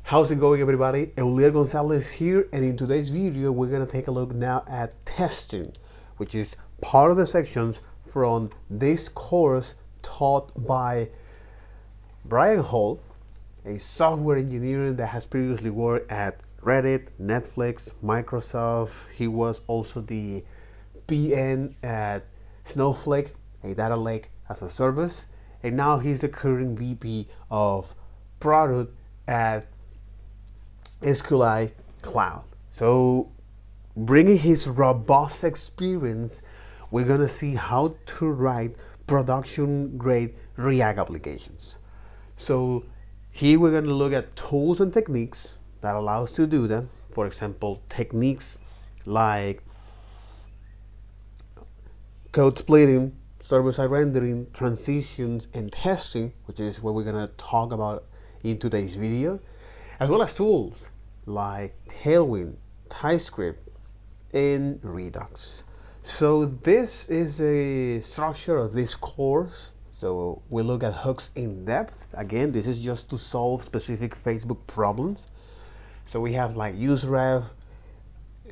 How's it going, everybody? Eulier Gonzalez here, and in today's video we're going to take a look now at testing, which is part of the sections from this course taught by Brian Hall, a software engineer that has previously worked at Reddit, Netflix, Microsoft. He was also the PN at Snowflake, a data lake as a service, and now he's the current VP of product at SQLi Cloud. So, bringing his robust experience, we're gonna see how to write production grade React applications. So, here we're gonna look at tools and techniques that allow us to do that. For example, techniques like code splitting, server-side rendering, transitions, and testing, which is what we're gonna talk about in today's video, as well as tools like Tailwind, TypeScript, and Redux. So this is a structure of this course. So we look at hooks in depth. Again, this is just to solve specific Facebook problems. So we have like useRef,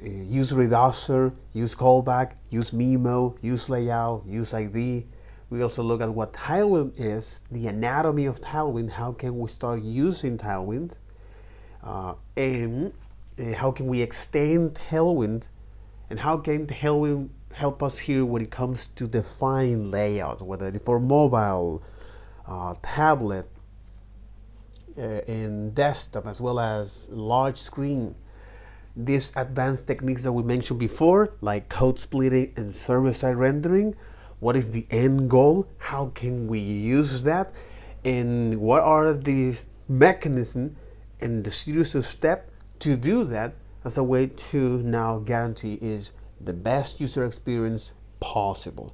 use reducer, use callback, use memo, use layout, use ID. We also look at what Tailwind is, the anatomy of Tailwind, how can we start using Tailwind, and how can we extend Tailwind, and how can Tailwind help us here when it comes to define layout, whether it's for mobile, tablet, and desktop, as well as large screen. These advanced techniques that we mentioned before, like code splitting and server-side rendering, what is the end goal? How can we use that? And what are the mechanisms and the series of steps to do that as a way to now guarantee is the best user experience possible.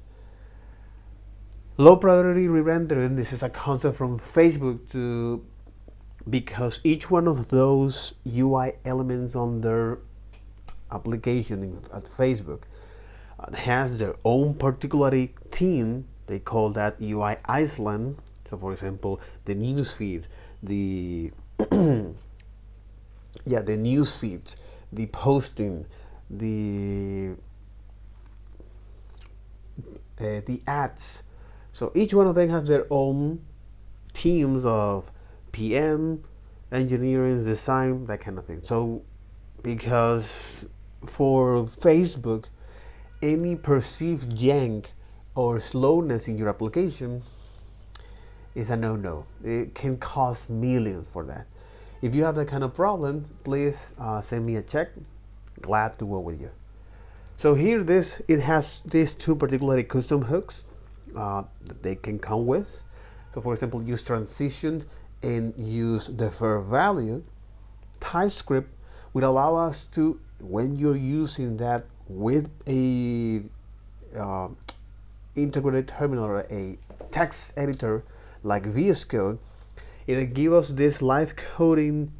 Low priority re-rendering, this is a concept from Facebook because each one of those UI elements on their application at Facebook has their own particular theme. They call that UI island. So for example, the newsfeed, the the news feeds, the posting, the ads. So each one of them has their own teams of PM, engineering, design, that kind of thing. So because for Facebook, any perceived jank or slowness in your application is a no-no. It can cost millions for that. If you have that kind of problem, please send me a check. Glad to work with you. So here it has these two particularly custom hooks that they can come with. So for example, use transition and use defer value. TypeScript will allow us to, when you're using that with a integrated terminal or a text editor like VS Code, it'll give us this live coding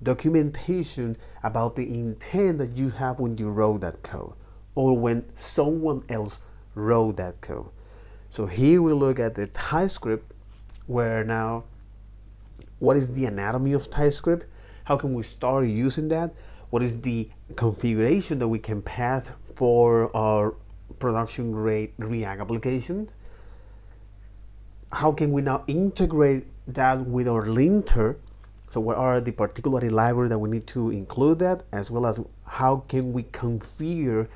documentation about the intent that you have when you wrote that code or when someone else wrote that code. So here we look at the TypeScript, where now what is the anatomy of TypeScript? How can we start using that? What is the configuration that we can pass for our production grade React applications? How can we now integrate that with our linter? So what are the particular libraries that we need to include that, as well as how can we configure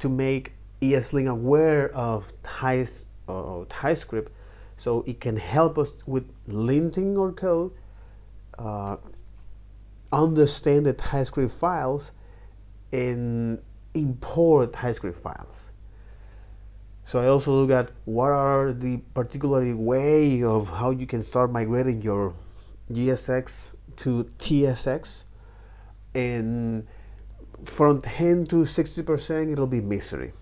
to make ESLint aware of TypeScript so it can help us with linting our code, understand the TypeScript files, and import TypeScript files. So I also look at what are the particular way of how you can start migrating your JSX to TSX, and from 10 to 60% it'll be misery.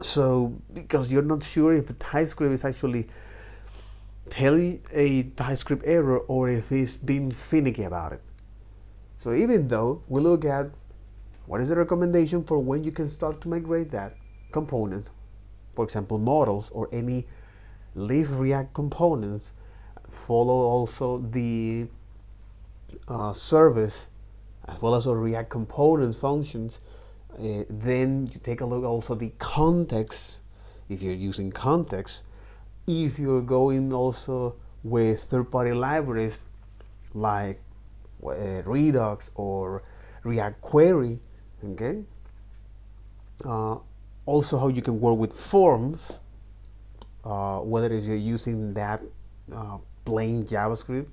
So because you're not sure if the TypeScript is actually telling a TypeScript error or if it's being finicky about it. So even though we look at what is the recommendation for when you can start to migrate that component, for example models or any Leaf React components, follow also the service as well as our React component functions, then you take a look also the context, if you're using context, if you're going also with third-party libraries like Redux or React Query, okay? Also how you can work with forms, whether you're using that plain JavaScript,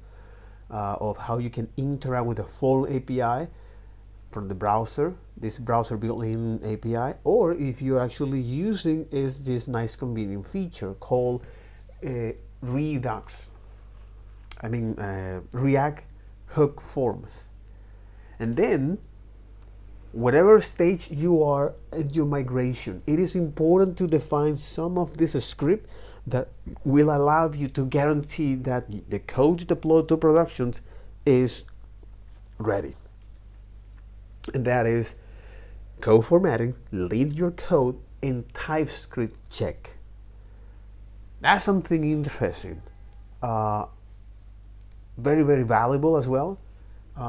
of how you can interact with the form API from the browser, this browser built-in API, or if you're actually using is this nice convenient feature called Redux. React hook forms. And then whatever stage you are at your migration, it is important to define some of this script that will allow you to guarantee that the code deployed to productions is ready. And that is code formatting, leave your code, and TypeScript check. That's something interesting. Very, very valuable as well,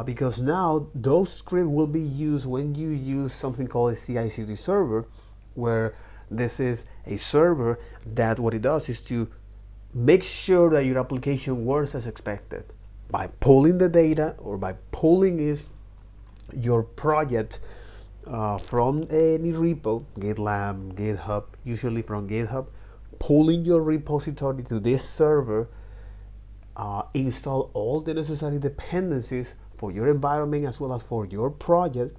because now those scripts will be used when you use something called a CI/CD server, where this is a server that what it does is to make sure that your application works as expected by pulling the data, or by pulling your project from any repo, GitLab, GitHub, usually from GitHub, pulling your repository to this server, install all the necessary dependencies for your environment as well as for your project,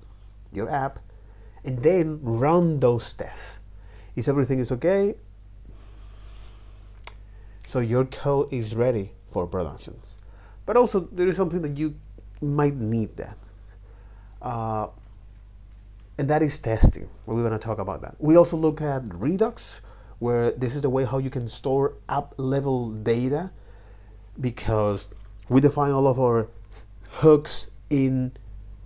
your app, and then run those tests. If everything is okay, so your code is ready for productions. But also there is something that you might need that. And that is testing. We're going to talk about that. We also look at Redux, where this is the way how you can store app level data, because we define all of our hooks in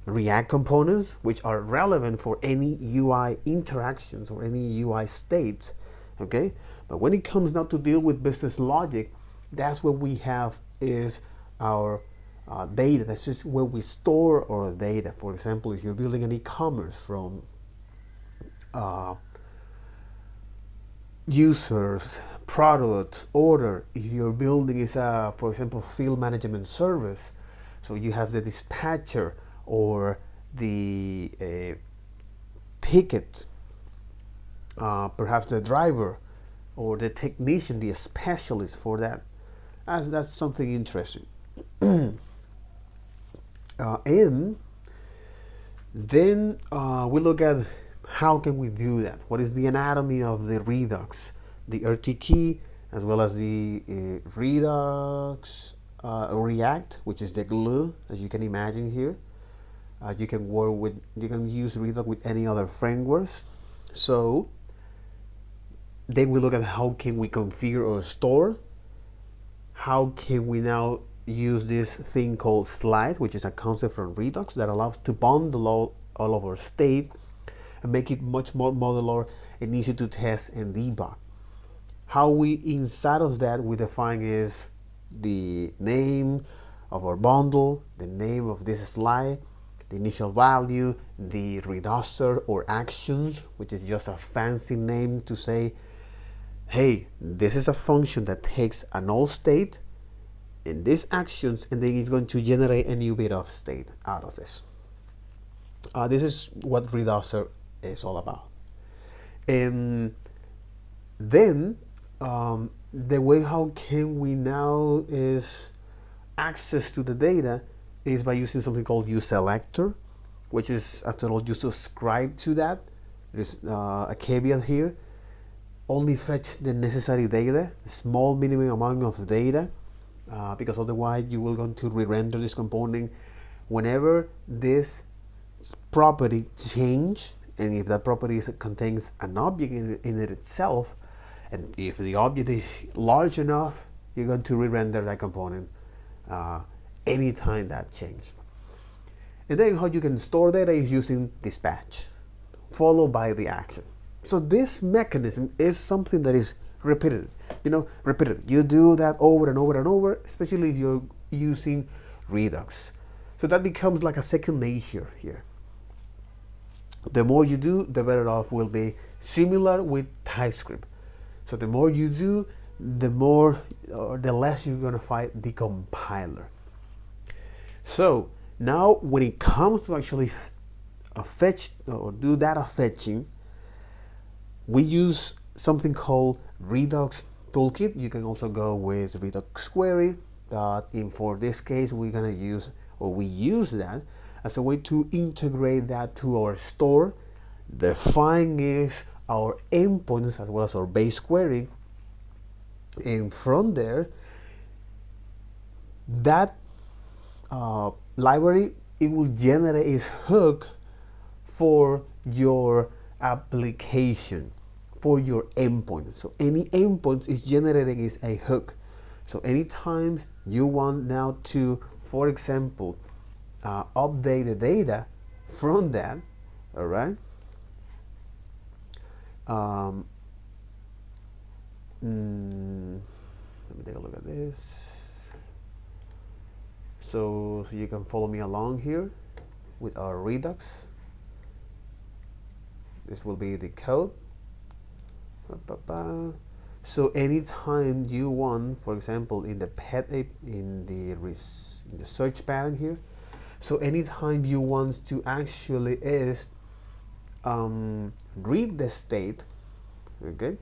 React components, which are relevant for any UI interactions or any UI state, okay? But when it comes now to deal with business logic, that's what we have is our data. That's just where we store our data. For example, if you're building an e-commerce from users, product, order, if you're building is for example, field management service, so you have the dispatcher or the ticket, perhaps the driver or the technician, the specialist for that. That's something interesting. And then we look at how can we do that. What is the anatomy of the Redux, the RT key, as well as the Redux React, which is the glue, as you can imagine here. You can use Redux with any other frameworks. So then we look at how can we configure or store. How can we now use this thing called slide, which is a concept from Redux that allows to bundle all of our state and make it much more modular and easy to test and debug. How we inside of that we define is the name of our bundle, the name of this slide, the initial value, the reducer or actions, which is just a fancy name to say, hey, this is a function that takes an old state in these actions, and then it's going to generate a new bit of state out of this. This is what reducer is all about. And then the way how can we now is access to the data is by using something called uSelector, which is, after all, you subscribe to that. There's a caveat here. Only fetch the necessary data, the small minimum amount of data, because otherwise you will going to re-render this component whenever this property change, and if that property contains an object in it itself, and if the object is large enough, you're going to re-render that component anytime that change. And then how you can store data is using dispatch, followed by the action. So this mechanism is something that is repeated. You do that over and over and over, especially if you're using Redux. So that becomes like a second nature here. The more you do, the better off will be. Similar with TypeScript. So the more you do, the more or the less you're gonna fight the compiler. So now when it comes to actually fetch or do data fetching, we use something called Redux Toolkit. You can also go with Redux Query, but for this case we're gonna use, or we use that as a way to integrate that to our store, define is our endpoints as well as our base query, and from there that library, it will generate its hook for your application, for your endpoint. So any endpoint is generating is a hook. So anytime you want now to, for example, update the data from that, all right, let me take a look at this. So you can follow me along here with our Redux. This will be the code. So anytime you want, for example, in the pet app, in the search pattern here, so anytime you want to actually is read the state, okay,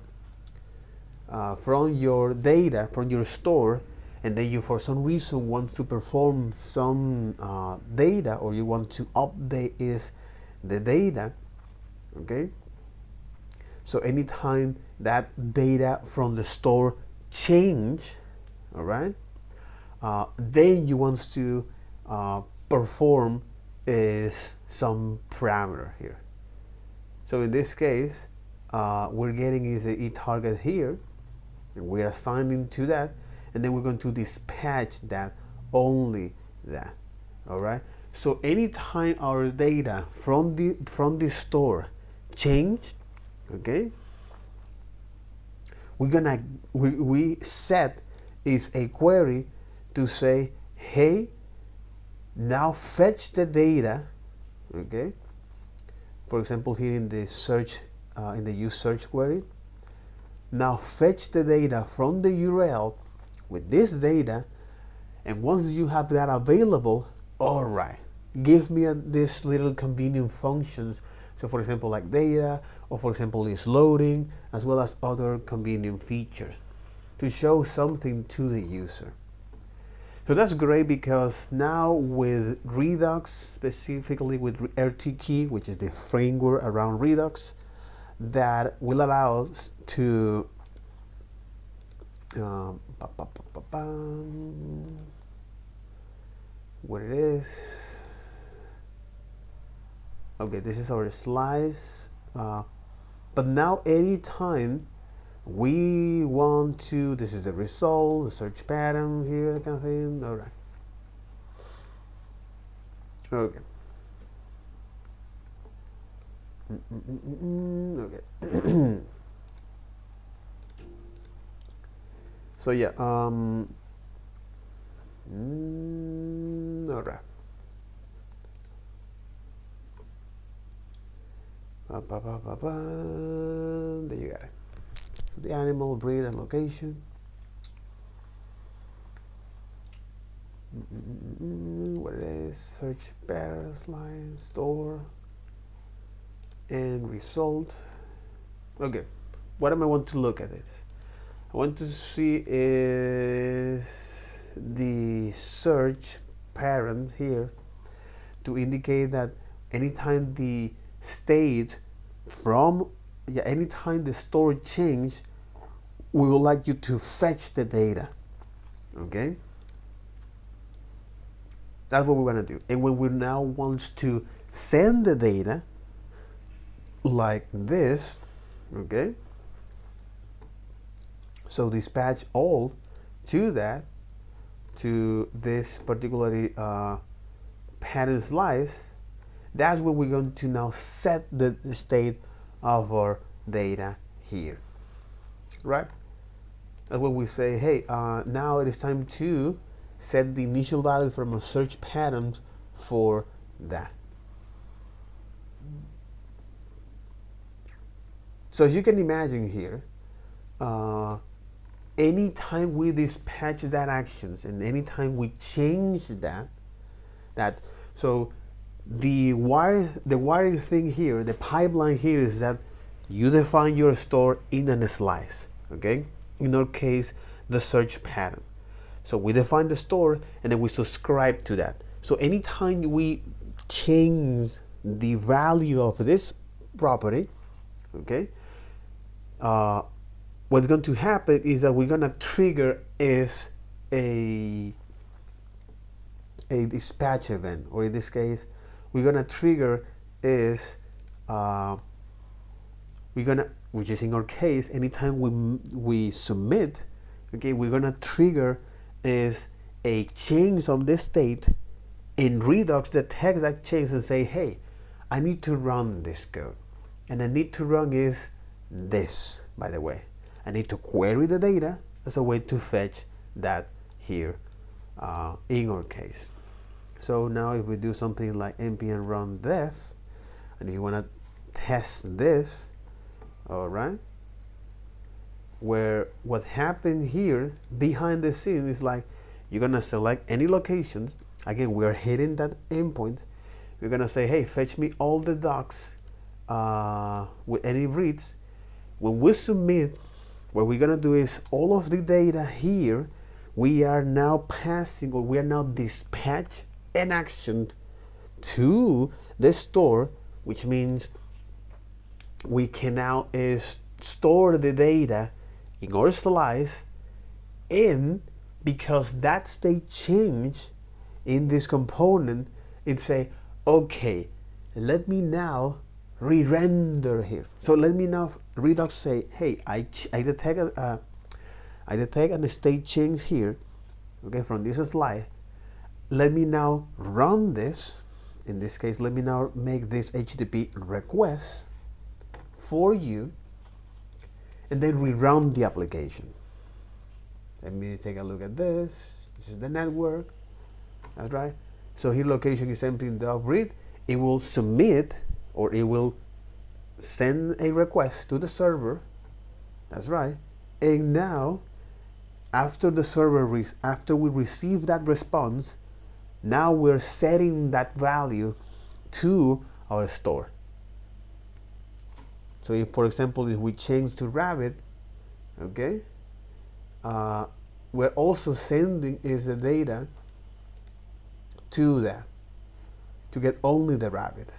from your data, from your store, and then you for some reason want to perform some data, or you want to update is the data, okay. So anytime that data from the store change, all right, then you want to perform is some parameter here. So in this case, we're getting is the eTarget here, and we're assigning to that, and then we're going to dispatch that, only that, all right. So anytime our data from the store change, okay, we set is a query to say, hey, now fetch the data, okay. For example, here in the search, in the use search query, now fetch the data from the URL with this data, and once you have that available, all right, give me this little convenient functions. So for example, like data, or for example, is loading, as well as other convenient features to show something to the user. So that's great, because now with Redux, specifically with RTKey, which is the framework around Redux, that will allow us to what it is. Okay, this is our slice. But now anytime we want to, this is the result, the search pattern here, that kind of thing. All right. Okay. Okay. So yeah. All right. There you got it. So the animal, breed, and location. What it is, search pairs, line, store, and result. Okay, what am I want to look at it? I want to see is the search parent here to indicate that anytime the state from, anytime the store change, we would like you to fetch the data, okay? That's what we want to do. And when we now want to send the data like this, okay, so dispatch all to that, to this particularly pattern slice, that's when we're going to now set the state of our data here, right? That's when we say, hey, now it is time to set the initial value from a search pattern for that. So as you can imagine here, anytime we dispatch that actions and anytime we change that so the wiring thing here, the pipeline here is that you define your store in a slice, okay? In our case, the search pattern. So we define the store and then we subscribe to that. So anytime we change the value of this property, okay, what's going to happen is that we're going to trigger is a dispatch event, or in this case, we're going to trigger is which is in our case, anytime we submit, okay, we're going to trigger is a change of the state, and Redux detects that change and say, hey, I need to run this code, and I need to run is this, by the way. I need to query the data as a way to fetch that here in our case. So now if we do something like npm run def, and if you want to test this, all right, where what happened here behind the scenes is like you're gonna select any locations. Again, we are hitting that endpoint. We're gonna say, hey, fetch me all the docs with any reads. When we submit, what we're gonna do is all of the data here, we are now passing, or we are now dispatched an action to the store, which means we can now store the data in our slice, and because that state change in this component, it say, okay, let me now re-render here. So let me now Redux say, hey, I detect a state change here, okay, from this slide. Let me now run this. In this case, let me now make this HTTP request for you, and then rerun the application. Let me take a look at this. This is the network. That's right. So here location is empty.read. It will submit, or it will send a request to the server. That's right. And now, after the server, after we receive that response, now we're setting that value to our store. So if, for example, if we change to Rabbit, okay, we're also sending is the data to that, to get only the Rabbit.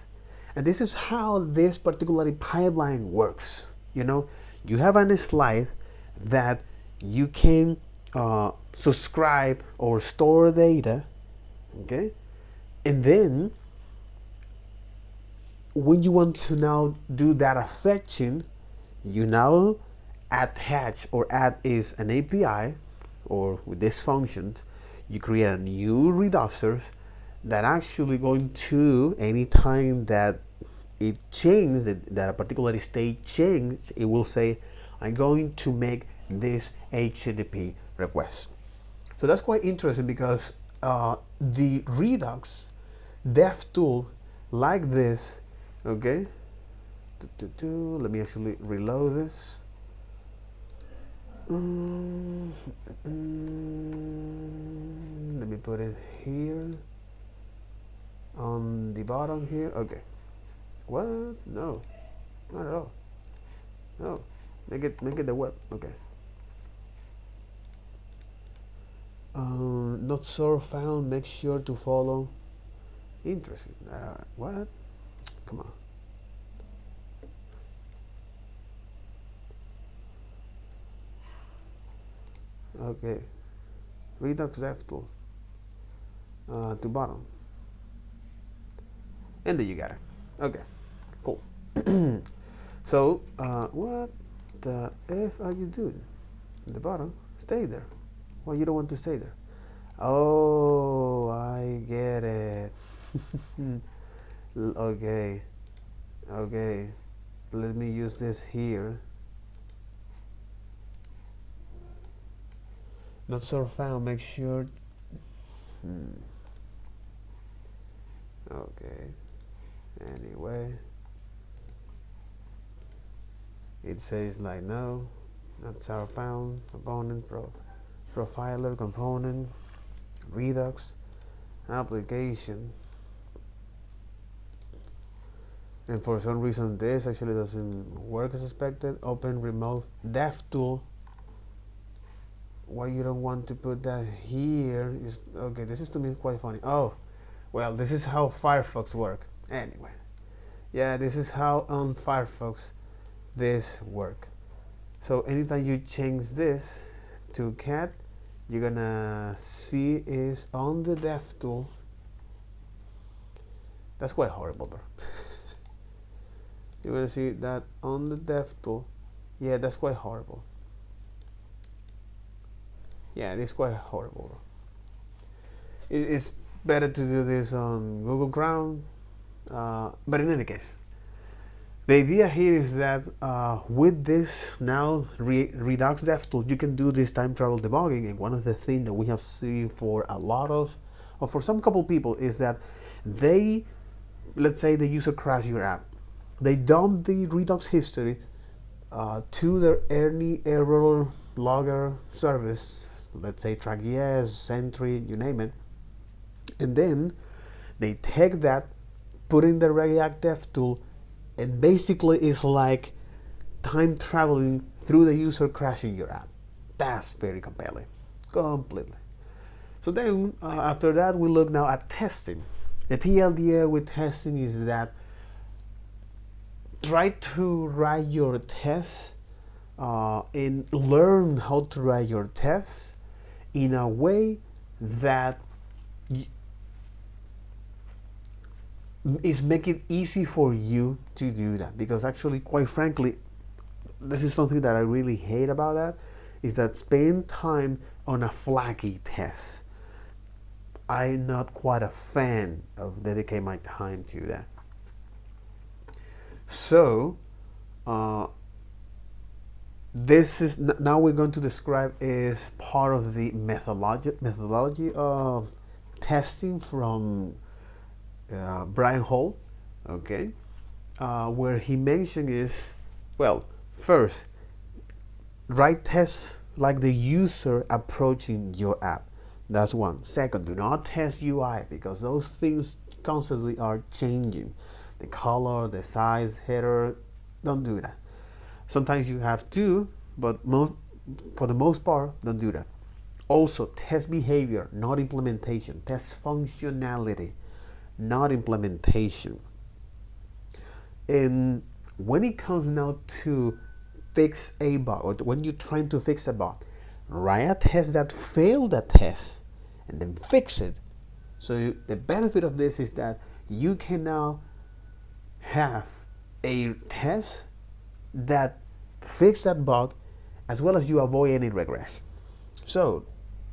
And this is how this particular pipeline works. You know, you have a slide that you can subscribe or store data, okay, and then when you want to now do data fetching, you now attach or add is an API, or with this function, you create a new reducers that actually going to, anytime that it changes, that a particular state change, it will say, I'm going to make this HTTP request. So that's quite interesting, because the Redux dev tool like this, okay, let me actually reload this. Let me put it here on the bottom here. Okay. What? No, not at all. No, make it the web. Okay. Not source found. Make sure to follow. Interesting. What? Come on. Okay. Redux DevTool. To bottom. And there you got it. Okay. Cool. So, what the F are you doing? At the bottom. Stay there. Well, you don't want to stay there. Oh, I get it. Okay. Okay. Let me use this here. Not source found. Make sure. Anyway, it says like no, not our found component profiler component Redux application, and for some reason this actually doesn't work as expected. Open remote DevTool. Why you don't want to put that here is okay. This is to me quite funny. Oh, well, this is how Firefox work. Anyway, yeah, this is how on Firefox this work. So anytime you change this to cat, you're gonna see is on the DevTool. That's quite horrible, bro. You're gonna see that on the DevTool. Yeah, that's quite horrible. Yeah, it's quite horrible. It's better to do this on Google Chrome, but in any case, the idea here is that with this now Redux DevTool, you can do this time travel debugging. And one of the things that we have seen for a lot of, or for some couple people, is that they, let's say the user crash your app, they dump the Redux history to their any error logger service, let's say TrackJS, Sentry, you name it, and then they take that, put in the React DevTool, and basically it's like time traveling through the user crashing your app. That's very compelling, completely. So then after that, we look now at testing. The TLDR with testing is that try to write your tests and learn how to write your tests in a way that is make it easy for you to do that. Because actually, quite frankly, this is something that I really hate about that, is that spend time on a flaky test. I'm not quite a fan of dedicating my time to that. So this is now we're going to describe is part of the methodology of testing from Brian Hall, okay, where he mentioned is, well, first, write tests like the user approaching your app. That's one. Second, do not test UI, because those things constantly are changing. The color, the size, header, don't do that. Sometimes you have to, but for the most part, don't do that. Also, test behavior, not implementation. Test functionality, not implementation. And when it comes now to fix a bug, or when you're trying to fix a bug, write a test that failed that test and then fix it. So the benefit of this is that you can now have a test that fix that bug, as well as you avoid any regression. So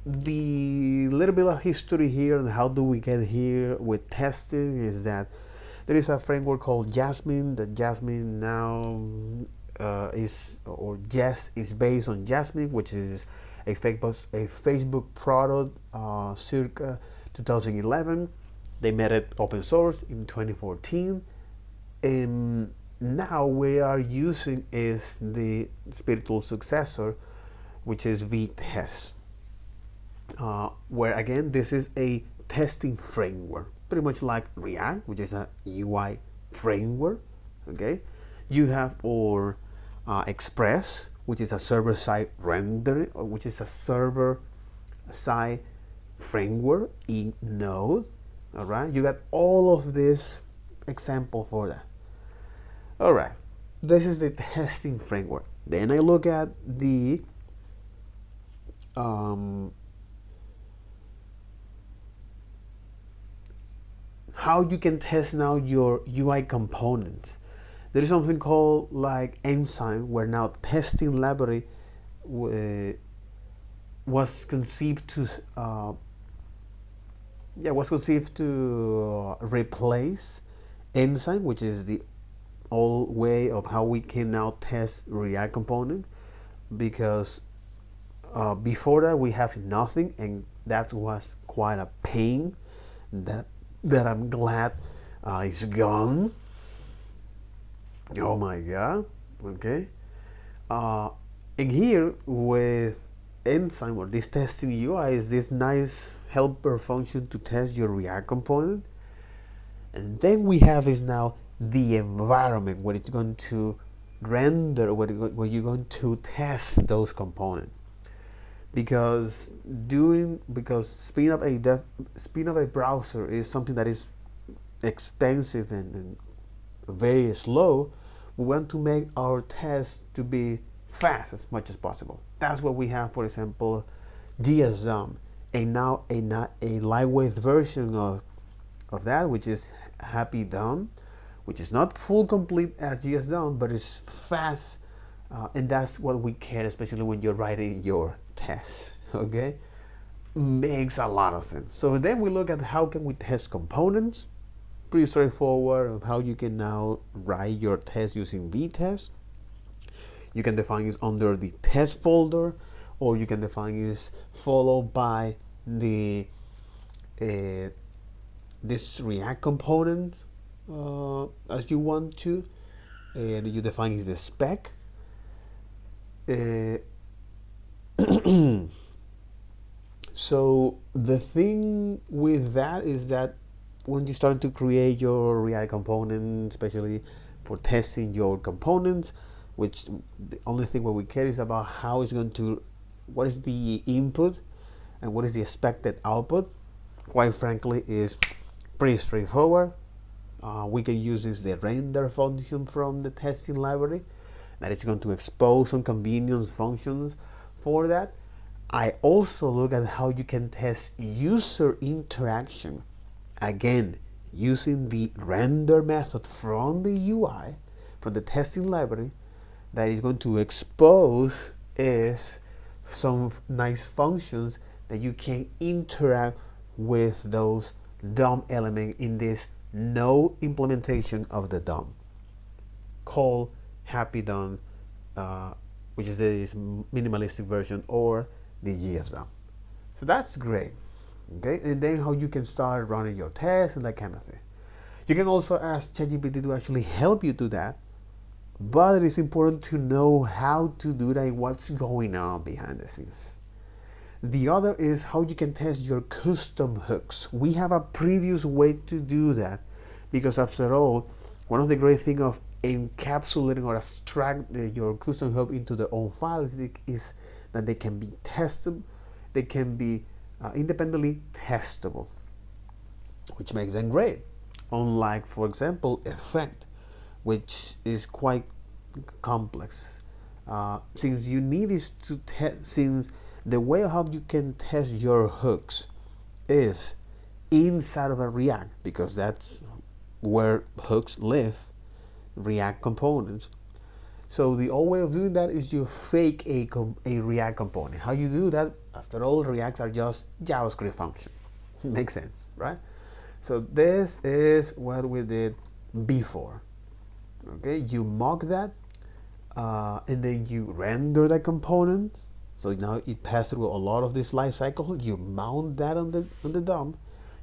the little bit of history here and how do we get here with testing is that there is a framework called Jasmine. That Jasmine now Jest is based on Jasmine, which is a Facebook product circa 2011. They made it open source in 2014, and now we are using is the spiritual successor, which is VTest, where again this is a testing framework, pretty much like React, which is a UI framework. Okay, you have or Express, which is a server-side rendering, which is a server-side framework in Node. All right, you got all of this example for that. All right, this is the testing framework. Then I look at the how you can test now your UI components. There is something called like Enzyme, where now testing library was conceived to replace Enzyme, which is the old way of how we can now test React component, because before that we have nothing, and that was quite a pain that I'm glad is gone. Oh my god. Okay. Uh, and here with Enzyme or this testing UI is this nice helper function to test your React component. And then we have is now the environment where it's going to render, where you're going to test those components. Because spin up a browser is something that is expensive and very slow. We want to make our tests to be fast as much as possible. That's what we have, for example, GSDOM, and now a lightweight version of that, which is Happy DOM, which is not full complete as GSDOM, but it's fast, and that's what we care, especially when you're writing your tests. Okay, makes a lot of sense. So then we look at how can we test components. Pretty straightforward of how you can now write your test using vtest. You can define it under the test folder, or you can define it followed by the this React component as you want to, and you define it the spec. So the thing with that is that when you start to create your React component, especially for testing your components, which the only thing what we care is about how it's going to, what is the input and what is the expected output. Quite frankly, is pretty straightforward. We can use the render function from the testing library that is going to expose some convenience functions for that. I also look at how you can test user interaction. Again, using the render method from the UI, from the testing library, that is going to expose is some nice functions that you can interact with those DOM element in this no implementation of the DOM called Happy DOM, which is this minimalistic version, or the GSDOM. So that's great. Okay, and then how you can start running your tests and that kind of thing. You can also ask ChatGPT to actually help you do that, but it is important to know how to do that and what's going on behind the scenes. The other is how you can test your custom hooks. We have a previous way to do that because after all, one of the great things of encapsulating or abstract your custom hook into their own files is that they can be tested, they can be independently testable, which makes them great. Unlike, for example, effect, which is quite complex. Since you need is to test, since the way how you can test your hooks is inside of a React, because that's where hooks live, React components. So the old way of doing that is you fake a React component. How you do that? After all, Reacts are just JavaScript function. Makes sense, right? So this is what we did before. Okay, you mock that, and then you render that component. So now it passed through a lot of this life cycle. You mount that on the DOM,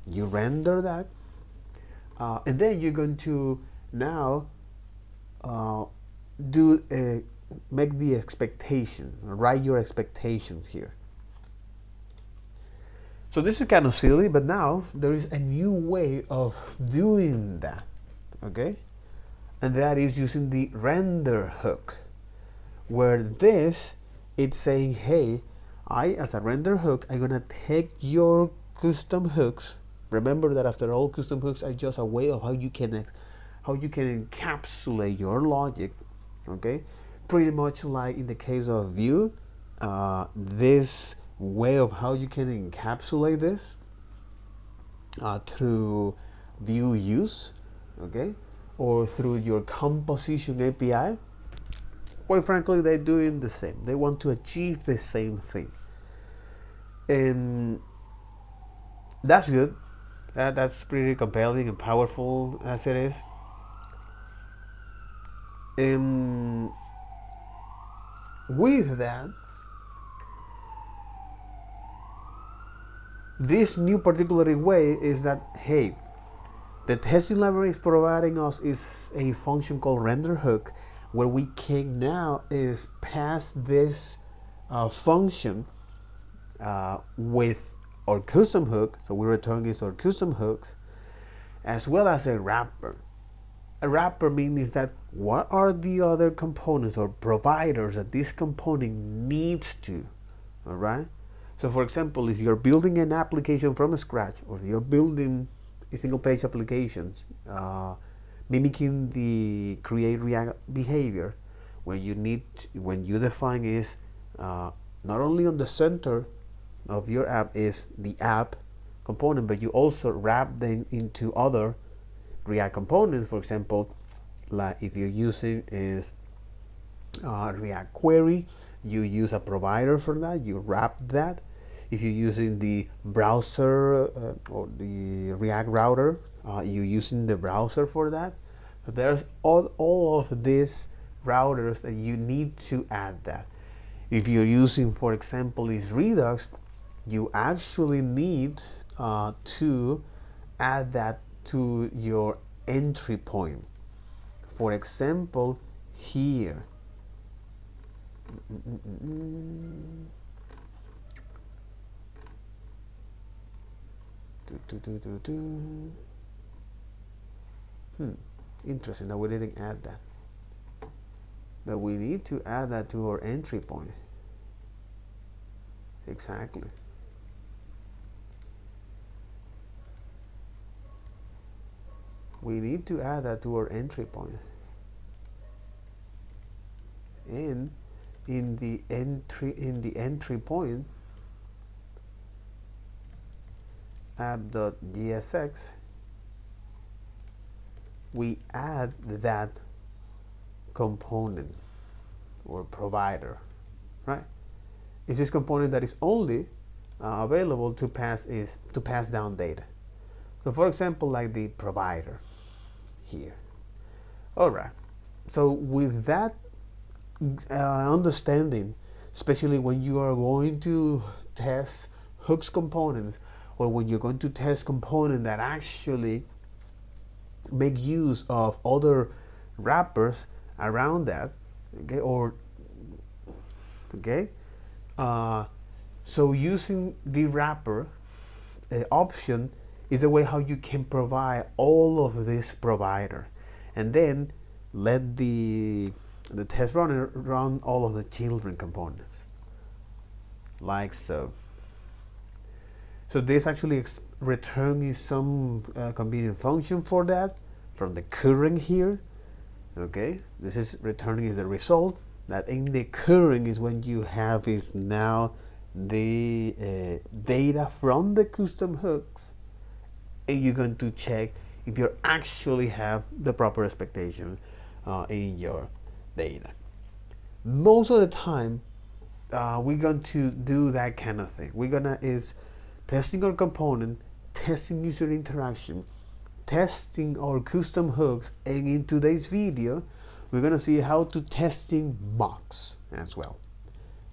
you render that, and then you're going to now make the expectation, write your expectations here. So this is kind of silly, but now there is a new way of doing that, okay? And that is using the render hook, where this, it's saying, hey, I, as a render hook, I'm gonna take your custom hooks. Remember that after all, custom hooks are just a way of how you can encapsulate your logic, okay? Pretty much like in the case of Vue, this way of how you can encapsulate this through Vue use, okay, or through your composition API. Quite frankly, they're doing the same. They want to achieve the same thing, and that's good. That's pretty compelling and powerful as it is. And with that, this new particular way is that, hey, The testing library is providing us is a function called render hook, where we can now is pass this function with our custom hook. So we return is our custom hooks, as well as a wrapper. A wrapper means that what are the other components or providers that this component needs to, all right? So for example, if you're building an application from scratch, or you're building a single page applications, mimicking the create React behavior, where you need, when you define is not only on the center of your app is the app component, but you also wrap them into other React components. For example, like if you're using is React query, you use a provider for that, you wrap that. If you're using the browser or the React router, you're using the browser for that. So there's all of these routers that you need to add that. If you're using, for example, is Redux, you actually need to add that to your entry point. For example, here. Interesting that we didn't add that. But we need to add that to our entry point. Exactly. We need to add that to our entry point. And in the entry point, app.gsx, we add that component or provider, right? It's this component that is only available to pass down data. So for example, like the provider here. All right. So with that understanding, especially when you are going to test hooks components, or when you're going to test components that actually make use of other wrappers around that, okay, so using the wrapper option is a way how you can provide all of this provider, and then let the test runner run all of the children components, like so. So this actually returns some convenient function for that from the current here. Okay, this is returning is the result. That in the current is when you have is now the data from the custom hooks, and you're going to check if you actually have the proper expectation in your data. Most of the time, we're going to do that kind of thing. We're gonna is testing our component, testing user interaction, testing our custom hooks, and in today's video, we're gonna see how to testing mocks as well.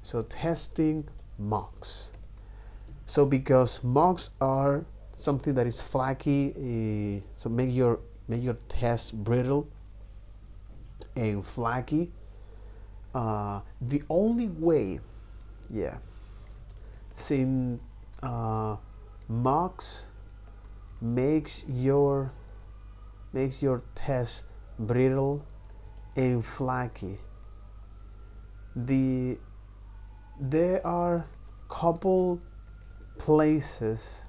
So testing mocks. So because mocks are something that is flaky, so make your test brittle and flaky. The only way, since mocks makes your test brittle and flaky, there are couple places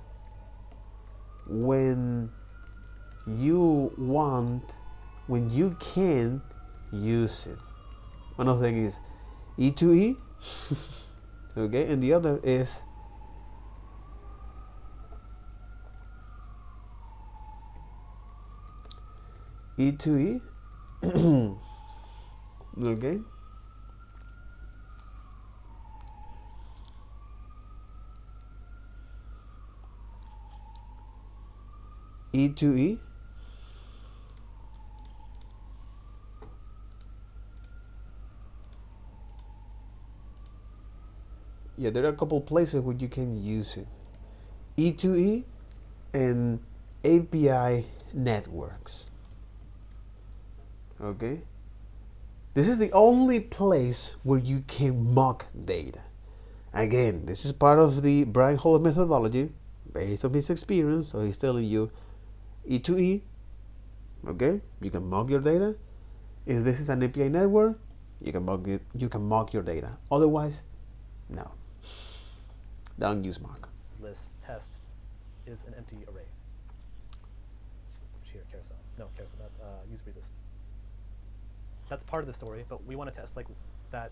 when you can use it. One of them is E2E, okay, and the other is E2E, okay. E2E, there are a couple places where you can use it. E2E and API networks. Okay? This is the only place where you can mock data. Again, this is part of the Brian Holler methodology based on his experience. So he's telling you E2E, okay? You can mock your data. If this is an API network, you can mock it, you can mock your data. Otherwise, no. Don't use mock. List test is an empty array. Which here, carousel. No, carousel, not use breed list. That's part of the story, but we want to test like that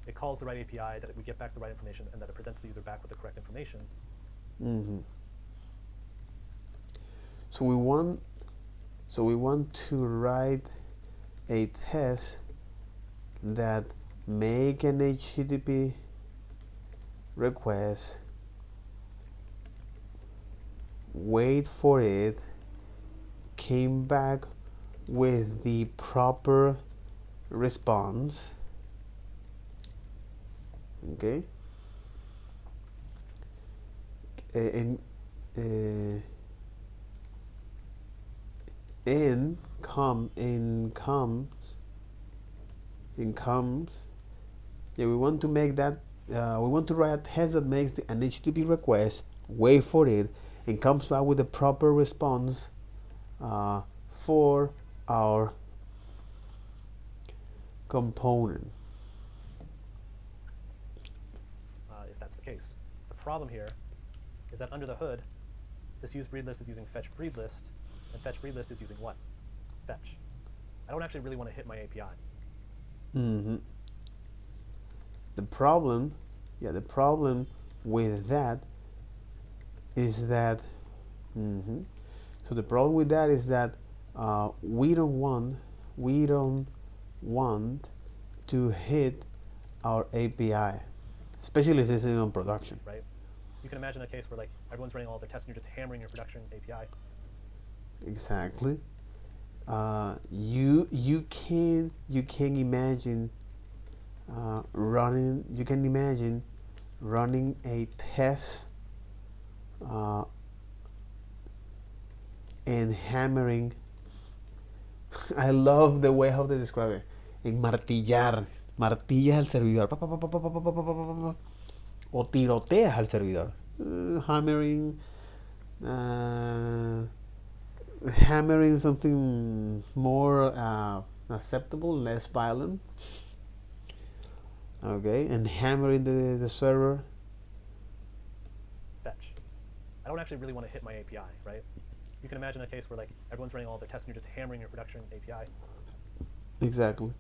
it calls the right API, that we get back the right information, and that it presents the user back with the correct information. So we want to write a test that make an HTTP request, wait for it, came back with the proper response, okay, and comes. Yeah, we want to make that. We want to write a test that makes an HTTP request, wait for it, and comes back with the proper response for our component. If that's the case, the problem here is that under the hood, this use breed list is using fetch breed list, and fetch breed list is using what? Fetch. I don't actually really want to hit my API. The problem with that is that, so the problem with that is that we don't want to hit our API, especially if this is on production. Right. You can imagine a case where like everyone's running all their tests and you're just hammering your production API. Exactly. You can imagine running a test and hammering. I love the way how they describe it. En martillas al servidor, o tiroteas al servidor. Hammering something more acceptable, less violent. Okay, and hammering the server. Fetch. I don't actually really want to hit my API, right? You can imagine a case where like everyone's running all their tests and you're just hammering your production API. Exactly.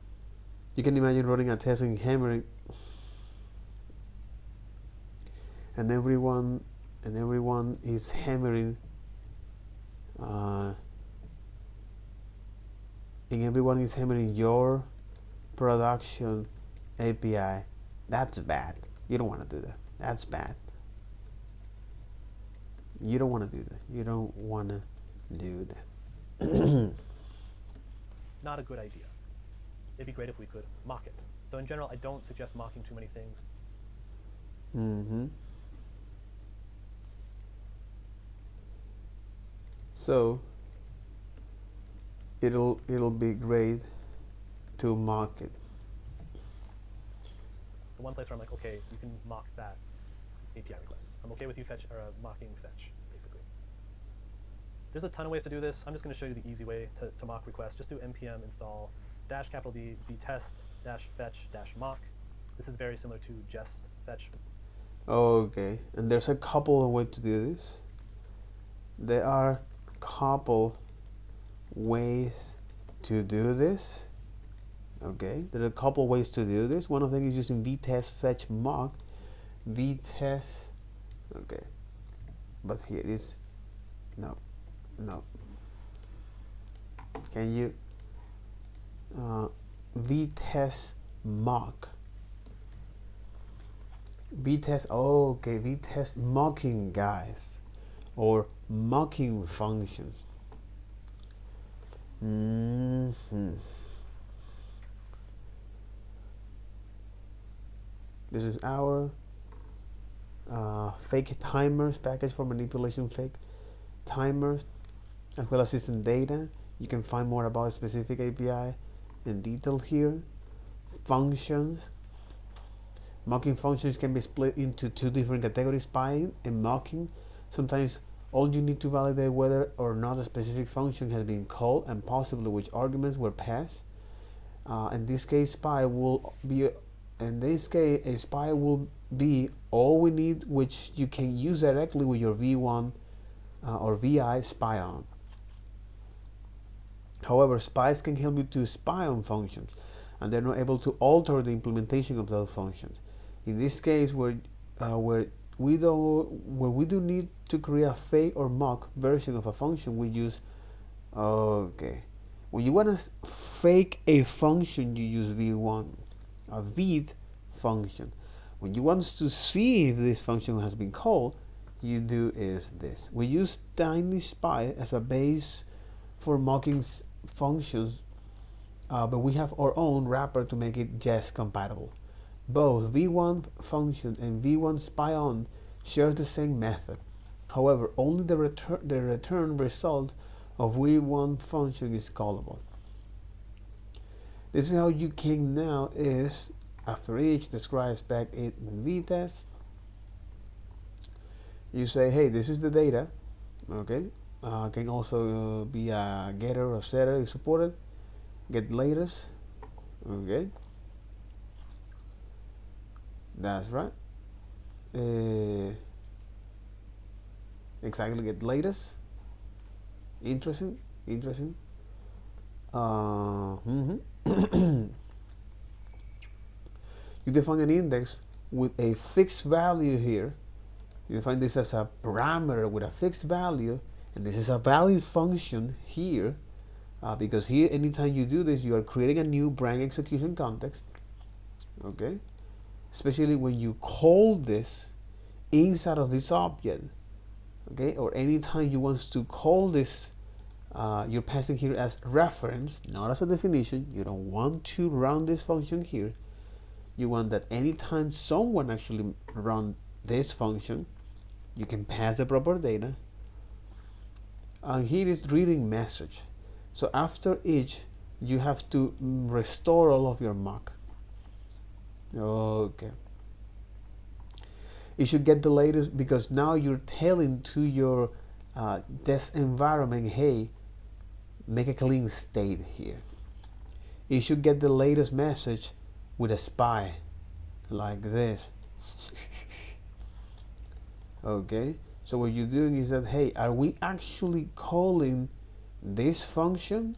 You can imagine running a test and hammering, and everyone is hammering, and everyone is hammering your production API. That's bad. You don't want to do that. That's bad. You don't want to do that. You don't want to do that. Not a good idea. It'd be great if we could mock it. So in general, I don't suggest mocking too many things. So it'll be great to mock it. The one place where I'm like, okay, you can mock that, it's API requests. I'm okay with you mocking fetch, basically. There's a ton of ways to do this. I'm just going to show you the easy way to mock requests. Just do npm install -D vtest -fetch -mock. This is very similar to jest fetch. Okay, and there's a couple of ways to do this. There are a couple ways to do this. Okay, there are a couple ways to do this. One of them is using vtest fetch mock. Vtest, okay, but here it is. No. Can you vtest mock? Vtest, okay, vtest mocking guys, or mocking functions. This is our fake timers package for manipulation fake timers. as well as system data. You can find more about specific API in detail here. Functions. Mocking functions can be split into two different categories, spying and mocking. Sometimes all you need to validate whether or not a specific function has been called and possibly which arguments were passed. In this case, spy will be a spy will be all we need, which you can use directly with your V1 or VI spy on. However, spies can help you to spy on functions, and they're not able to alter the implementation of those functions. In this case, where we do need to create a fake or mock version of a function, we use when you want to fake a function, you use v1, a vid function. When you want to see if this function has been called, you do is this. We use TinySpy as a base for mocking functions, but we have our own wrapper to make it Jest compatible. Both v1 function and v1 spy on share the same method. However, only the return result of v1 function is callable. This is how you can now is after each describe spec it in vtest. You say, hey, this is the data. Okay, can also be a getter or setter is supported. Get latest. Okay, that's right. Exactly, get latest. Interesting. You define an index with a fixed value here. You define this as a parameter with a fixed value, and this is a valid function here, because here anytime you do this, you are creating a new branch execution context. Okay, especially when you call this inside of this object. Okay, or anytime you want to call this, you're passing here as reference, not as a definition. You don't want to run this function here. You want that anytime someone actually run this function, you can pass the proper data. And here is reading message. So after each, you have to restore all of your mock. Okay. You should get the latest, because now you're telling to your test environment, hey, make a clean state here. You should get the latest message with a spy like this. Okay, so what you're doing is that, hey, are we actually calling this function?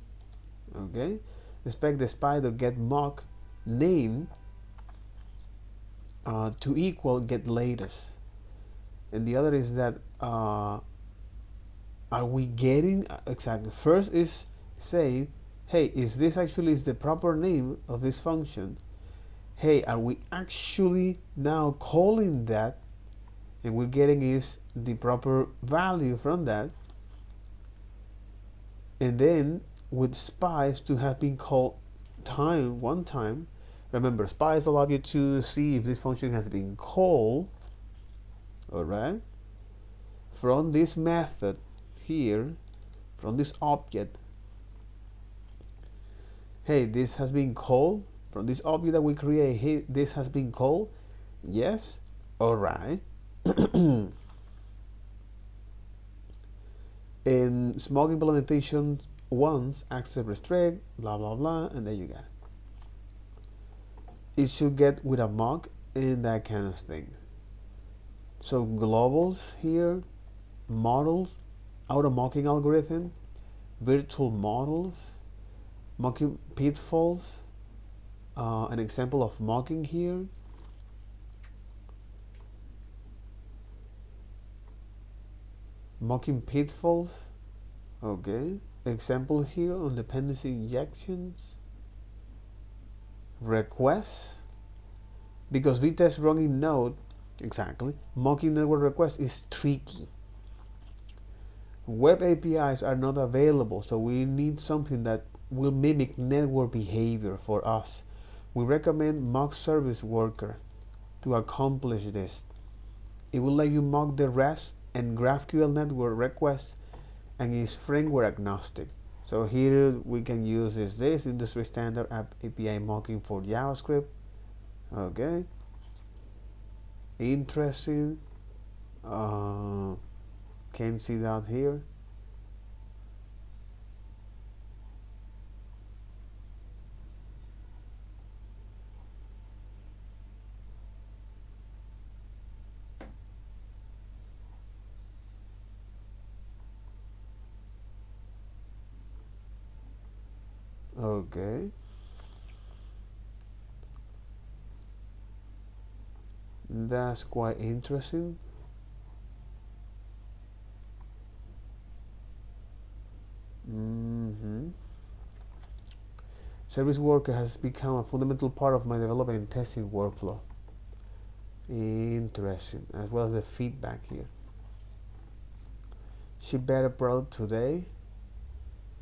Okay, expect the spy to get mock name to equal get latest. And the other is that are we getting exactly, first is say, hey, is this actually is the proper name of this function? Hey, are we actually now calling that, and we're getting is the proper value from that? And then with spies to have been called one time. Remember, spies allow you to see if this function has been called, all right, from this method here, from this object. Hey, this has been called from this object that we create. Hey, this has been called. Yes, all right. In small implementation, once accept restrict, blah blah blah, and there you go. It should get with a mock and that kind of thing. So globals here, models, auto mocking algorithm, virtual models, mocking pitfalls, an example of mocking here. Mocking pitfalls, okay. Example here on dependency injections. Requests, because vtest running node, exactly, mocking network request is tricky. Web APIs are not available, so we need something that will mimic network behavior for us. We recommend mock service worker to accomplish this. It will let you mock the REST and GraphQL network requests and is framework agnostic. So here we can use this industry standard API mocking for JavaScript. Okay, interesting. Can see that here. Okay. That's quite interesting. Service worker has become a fundamental part of my development and testing workflow. Interesting, as well as the feedback here. Ship better product today.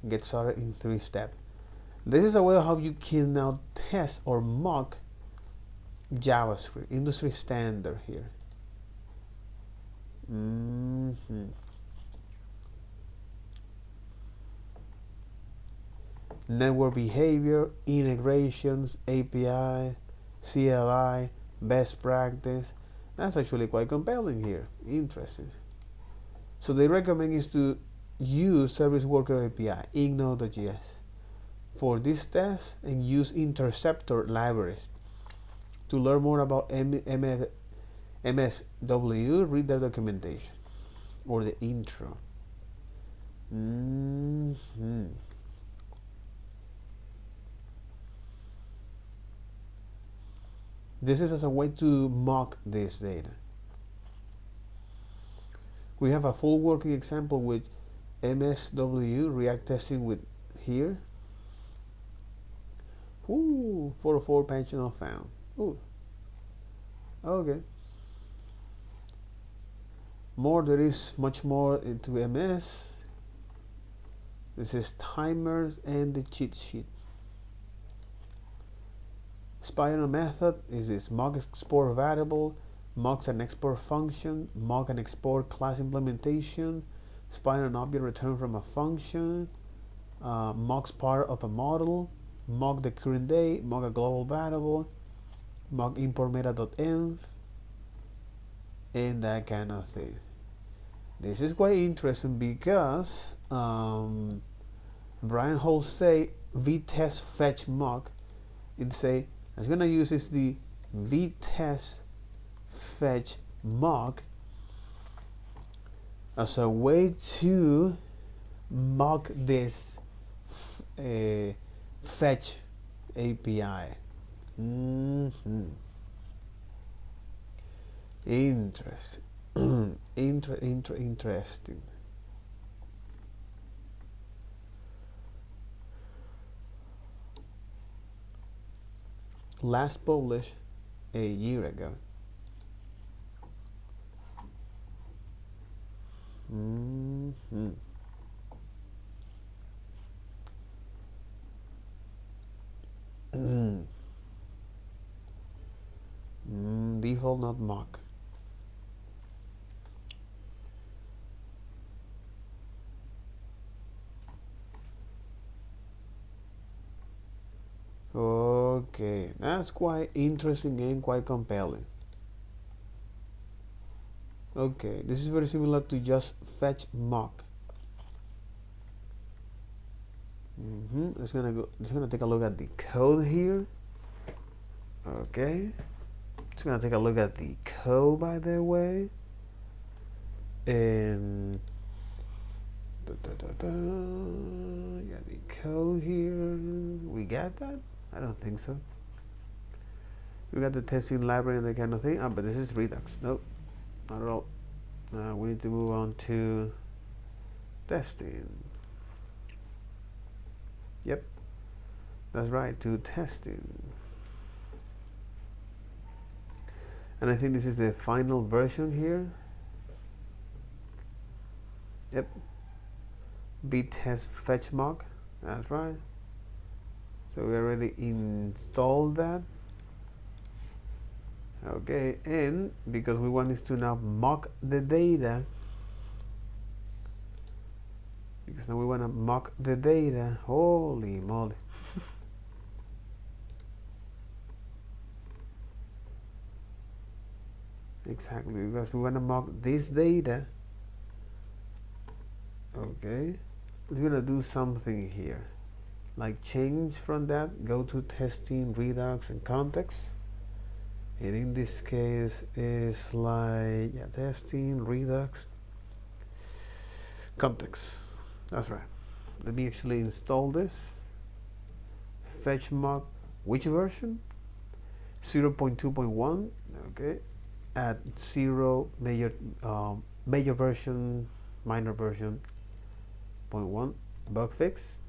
Get started in 3 steps. This is a way of how you can now test or mock JavaScript, industry standard here. Network behavior, integrations, API, CLI, best practice. That's actually quite compelling here. Interesting. So they recommend is to use Service Worker API in Node.js for this test and use interceptor libraries. To learn more about MSW, read their documentation or the intro. This is as a way to mock this data. We have a full working example with MSW React testing with here. 404 page not found. Okay. There is much more into MS. This is timers and the cheat sheet. Spider method is this mock export variable, mocks an export function, mock and export class implementation, Spider an object returned from a function, mocks part of a model, mock the current day, mock a global variable, mock import meta.env, and that kind of thing. This is quite interesting because Brian Hall say vtest fetch mock. It say I'm gonna use is the vtest fetch mock as a way to mock this fetch API. Interesting. Interesting. Last published a year ago. Default not mock. Okay, that's quite interesting and quite compelling. Okay, this is very similar to just fetch mock. Let's gonna take a look at the code here. Okay, just gonna take a look at the code by the way, and yeah, the code here. We got that? I don't think so. We got the testing library and that kind of thing. But this is Redux. Nope, not at all. We need to move on to testing. Yep, that's right, to testing. And I think this is the final version here. Yep, vtest fetch mock. That's right. So we already installed that. Okay, and because we want this to now mock the data, because now we want to mock the data. Holy moly. Exactly, because we want to mock this data. Okay, we're gonna do something here, like change from that, go to testing, redux, and context. And in this case is like, yeah, testing, redux, context. That's right. Let me actually install this. Fetch mock, which version? 0.2.1. Okay, at 0 major version, minor version 0.1, bug fix.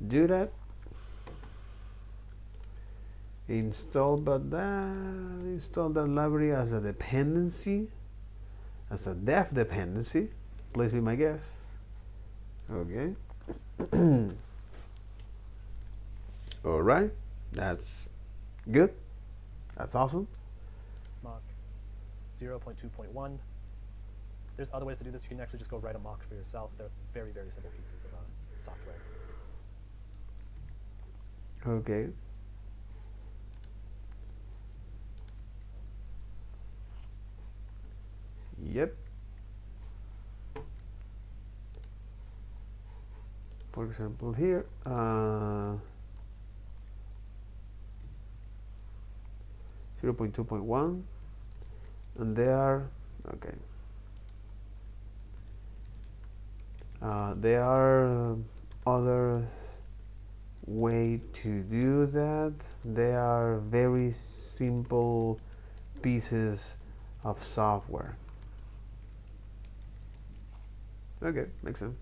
Do that. Install that library as a dependency, as a dev dependency. Please be my guest. Okay. All right, that's good. That's awesome. Mock 0.2.1. There's other ways to do this. You can actually just go write a mock for yourself. They're very, very simple pieces of software. Okay. Yep. For example, here, 0.2.1, and there are, okay. There are other way to do that. They are very simple pieces of software. Okay, makes sense.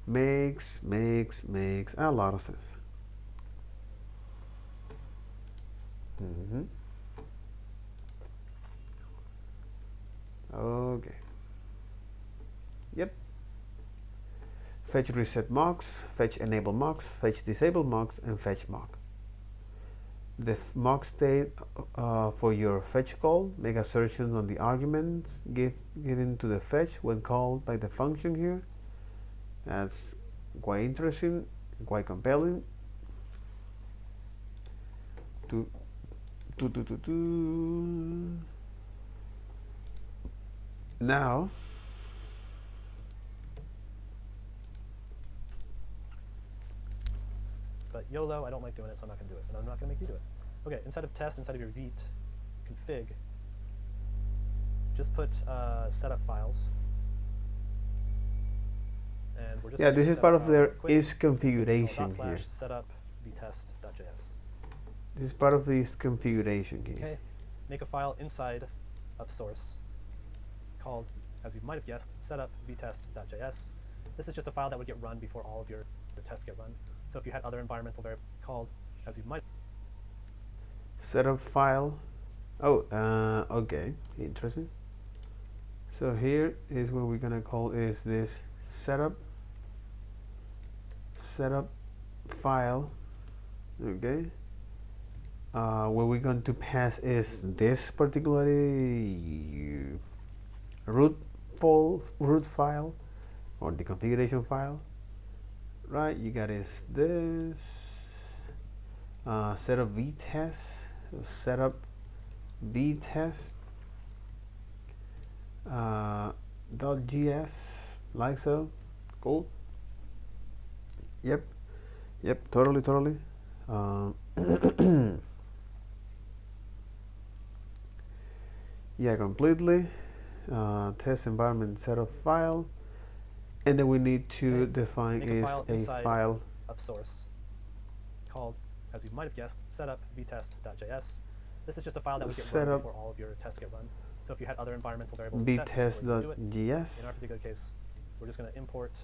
Makes a lot of sense. Okay. Yep. Fetch reset mocks, fetch enable mocks, fetch disable mocks, and fetch mock. The mock state for your fetch call, make assertions on the arguments given to the fetch when called by the function here. That's quite interesting, quite compelling. Now, but YOLO, I don't like doing it, so I'm not going to do it, and I'm not going to make you do it. Okay, inside of test, inside of your vite config, just put setup files. And we're just this is part of their is quick. configuration So here. setup vtest.js. This is part of this configuration here. Okay, make a file inside of source called, as you might have guessed, setup vtest.js. This is just a file that would get run before all of your tests get run. So if you had other environmental variables called, as you might. Setup file. Oh, okay, interesting. So here is what we're gonna call is this setup file. Okay. What we're going to pass is this particularly root file or the configuration file. Right, you got is this setup vtest, setup vtest .gs, like so. Cool. Yep, totally. Yeah, completely. Test environment setup file, and then we need to define is a file of source called, as you might have guessed, setup vtest.js. This is just a file that would get run before all of your tests get run. So if you had other environmental variables vtest.js. In our particular case, we're just going to import.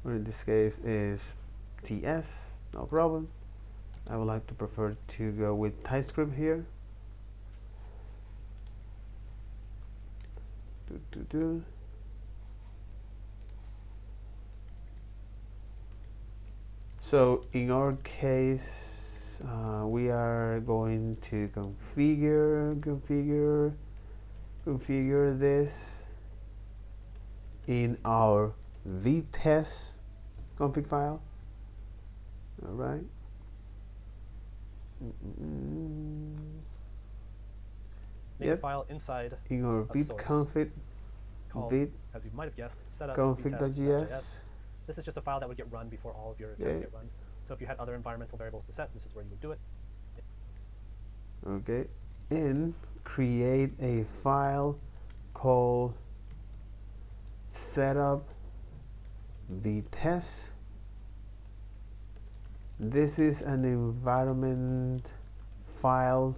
Or in this case is ts, no problem. I would like to prefer to go with TypeScript here. So in our case, we are going to configure this in our vtest config file. All right. Make a file inside in our of vit source config called, vit as you might have guessed, setup config.js. This is just a file that would get run before all of your tests get run. So if you had other environmental variables to set, this is where you would do it. Okay, and create a file called setup vtest. This is an environment file.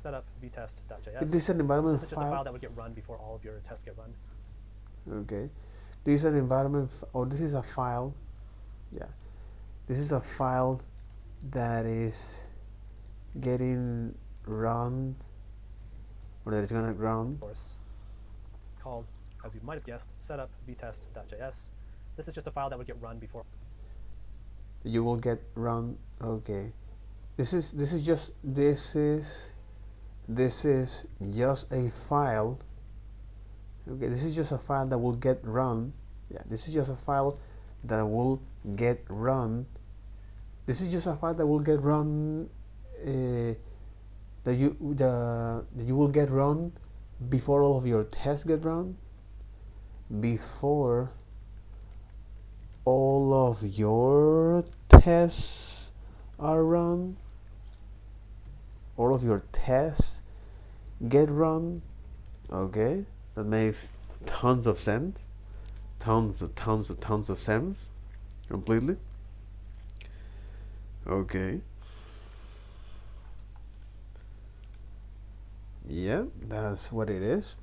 Setup vtest.js. This is an environment This is just a file that would get run before all of your tests get run. Okay, this is an environment, or this is a file. Yeah, this is a file that is getting run, or that is gonna run. Course called, as you might have guessed, setup vtest.js. This is just a file that would get run before. You will get run. Okay, this is just a file. Okay, this is just a file that will get run. Yeah, this is just a file that will get run. This is just a file that will get run. That you will get run before all of your tests get run. Before all of your tests are run. All of your tests get run. Okay, that makes tons of sense. Tons of sense. Completely. Okay. Yeah, that's what it is.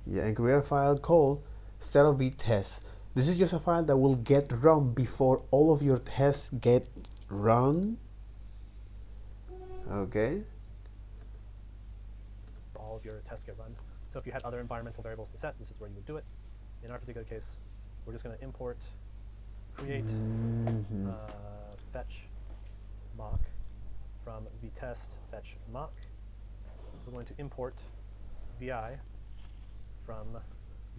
Yeah, and create a file called setup vtest. This is just a file that will get run before all of your tests get run. Okay. All of your tests get run. So if you had other environmental variables to set, this is where you would do it. In our particular case, we're just going to import, create, fetch mock from vtest fetch mock. We're going to import vi from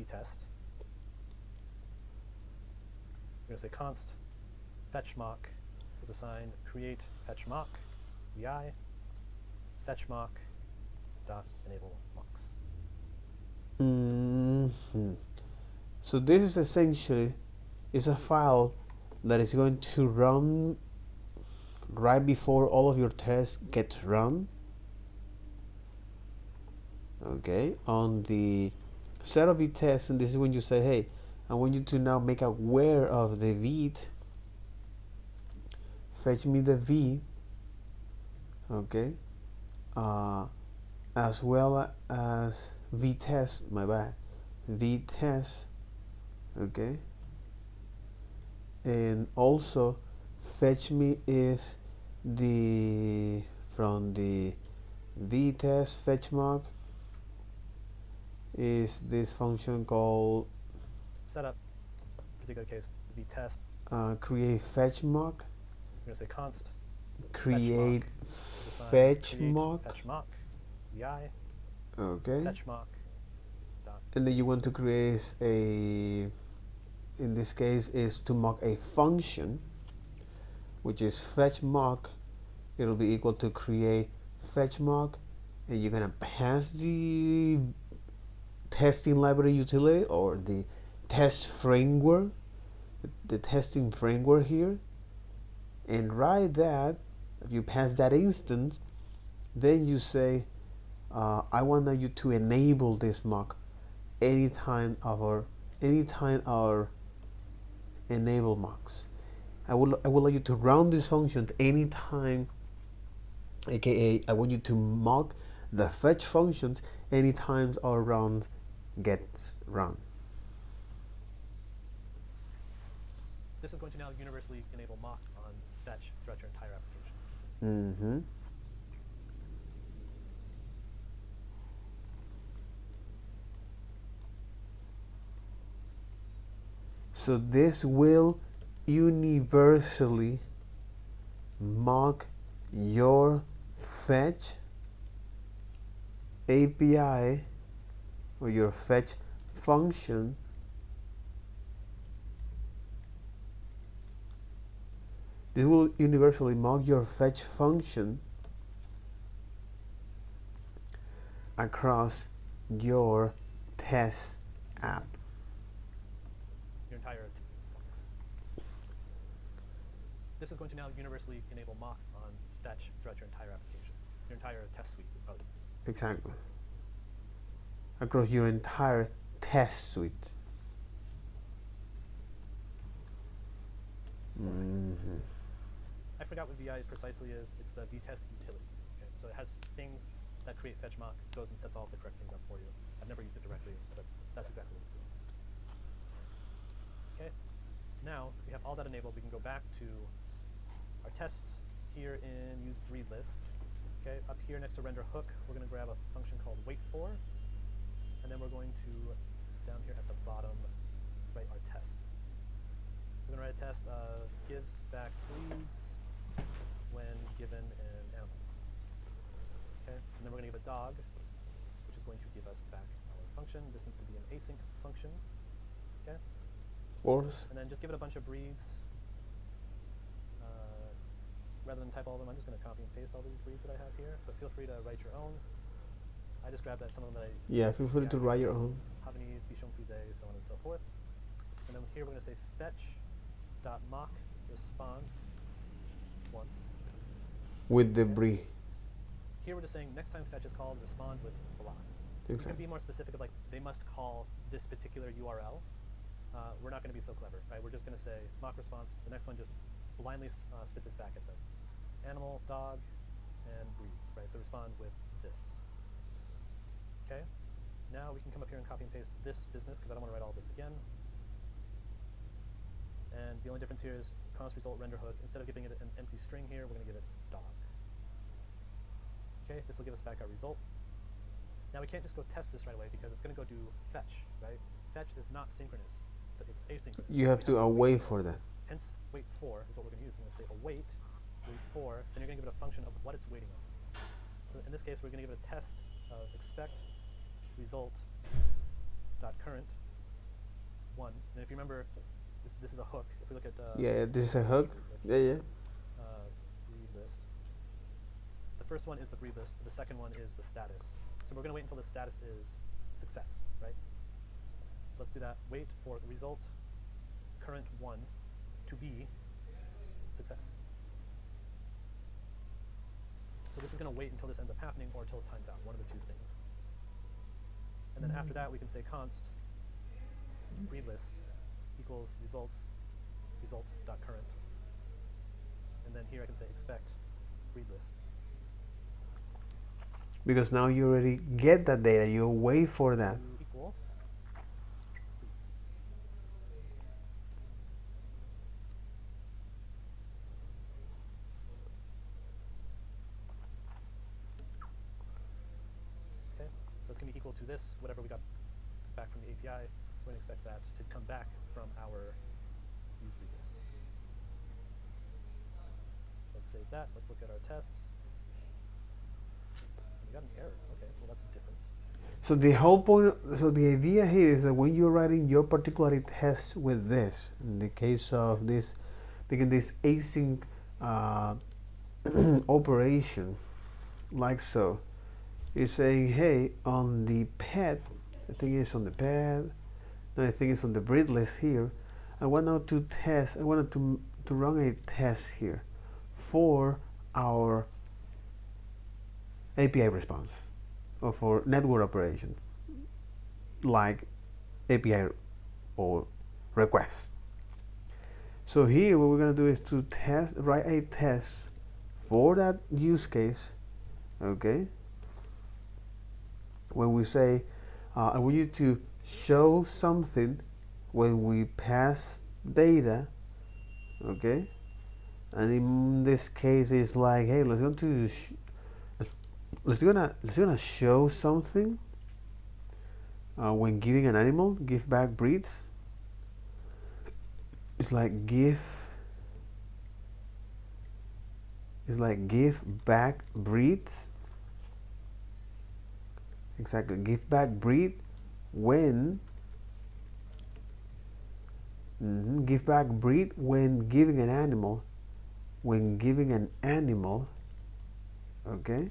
vtest. We're going to say const fetch mock is assigned create fetch mock vi fetch mock dot enable mocks. So this is essentially is a file that is going to run right before all of your tests get run. Okay, on the setup vtest, and this is when you say, hey, I want you to now make aware of the vt. Fetch me the v. Okay, as well as vtest. My bad, vtest. Okay, and also fetch me is the from the vtest fetch mock is this function called Setup, particular case vtest. Create fetch mock. We're going to say const create fetch mock. Fetch mock vi Okay. fetch mock dot. And then you want to create a, in this case is to mock a function, which is fetch mock. It'll be equal to create fetch mock, and you're gonna pass the testing library utility or the test framework, the testing framework here, and write that. If you pass that instance, then you say I want you to enable this mock anytime our enable mocks. I will allow you to run these functions anytime, aka I want you to mock the fetch functions anytime our round gets run. This is going to now universally enable mocks on fetch throughout your entire application. So this will universally mock your fetch API or your fetch function this will universally mock your fetch function across your test app. Your entire box. This is going to now universally enable mocks on fetch throughout your entire application. Your entire test suite is probably. Exactly. Across your entire test suite. Mm-hmm. I forgot what VI precisely is. It's the vtest utilities. Okay? So it has things that create fetch mock, goes and sets all of the correct things up for you. I've never used it directly, but that's exactly what it's doing. Okay. Now we have all that enabled. We can go back to our tests here in use breed list. Okay. Up here next to render hook, we're going to grab a function called wait for, and then we're going to down here at the bottom write our test. So we're going to write a test gives back breeds when given an animal. Okay, and then we're going to give a dog, which is going to give us back our function. This needs to be an async function. Okay. Of course. And then just give it a bunch of breeds. Rather than type all of them, I'm just going to copy and paste all these breeds that I have here. But feel free to write your own. I just grabbed some of them that I. Yeah, feel free to write your own. Havanese, Bichon Frise, so on and so forth. And then here we're going to say fetch dot mock response once with the breed. Here we're just saying next time fetch is called, respond with blah. Exactly. We can be more specific of like they must call this particular URL. We're not going to be so clever, right? We're just going to say mock response. The next one just blindly spit this back at them. Animal, dog, and breeds, right? So respond with this. Okay. Now we can come up here and copy and paste this business because I don't want to write all this again. And the only difference here is const result render hook. Instead of giving it an empty string here, we're going to give it dog. Okay, this will give us back our result. Now we can't just go test this right away because it's going to go do fetch, right? Fetch is not synchronous, so it's asynchronous. You have to await for that. Hence, wait for is what we're going to use. We're going to say await, wait for, then you're going to give it a function of what it's waiting on. So in this case, we're going to give it a test of expect result dot current 1. And if you remember, this is a hook. If we look at yeah, this is a hook. Yeah. Breed list. The first one is the breed list. The second one is the status. So we're going to wait until the status is success, right? So let's do that. Wait for the result current 1 to be success. So this is going to wait until this ends up happening or until it times out, one of the two things. And then after that, we can say const breed list equals results result.current. And then here I can say expect breed list. Because now you already get that data, you wait for that. Equal breeds. Okay, so it's going to be equal to this, whatever we got back from the API. We're going to expect that to come back from our use breed list. So let's save that. Let's look at our tests. We got an error. Okay, well that's different. So the whole point, so the idea here is that when you're writing your particular test with this, in the case of this, begin this async operation, like so, you're saying, hey, on the pet, I think it's on the pet, no, I think it's on the breed list here, I want now to test, I wanted to run a test here for our API response or for network operations like API or request. So here what we're going to do is to write a test for that use case. Okay, when we say I want you to show something when we pass data, okay, and in this case it's like, hey, let's gonna show something when giving an animal, give back breeds. It's like give back breeds. exactly, give back breed when give back breed when giving an animal, okay.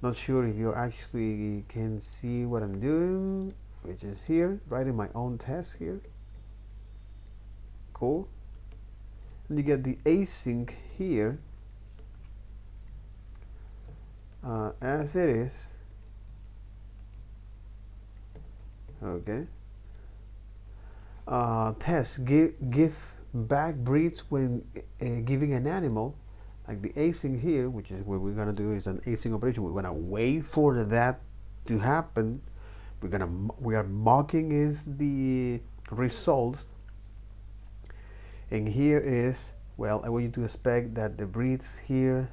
Not sure if you actually can see what I'm doing, which is here, writing my own test here. Cool. And you get the async here as it is. Okay. Test give back breeds when giving an animal, like the async here, which is what we're gonna do is an async operation. We're gonna wait for that to happen. We are mocking is the results, and here is, well, I want you to expect that the breeds here,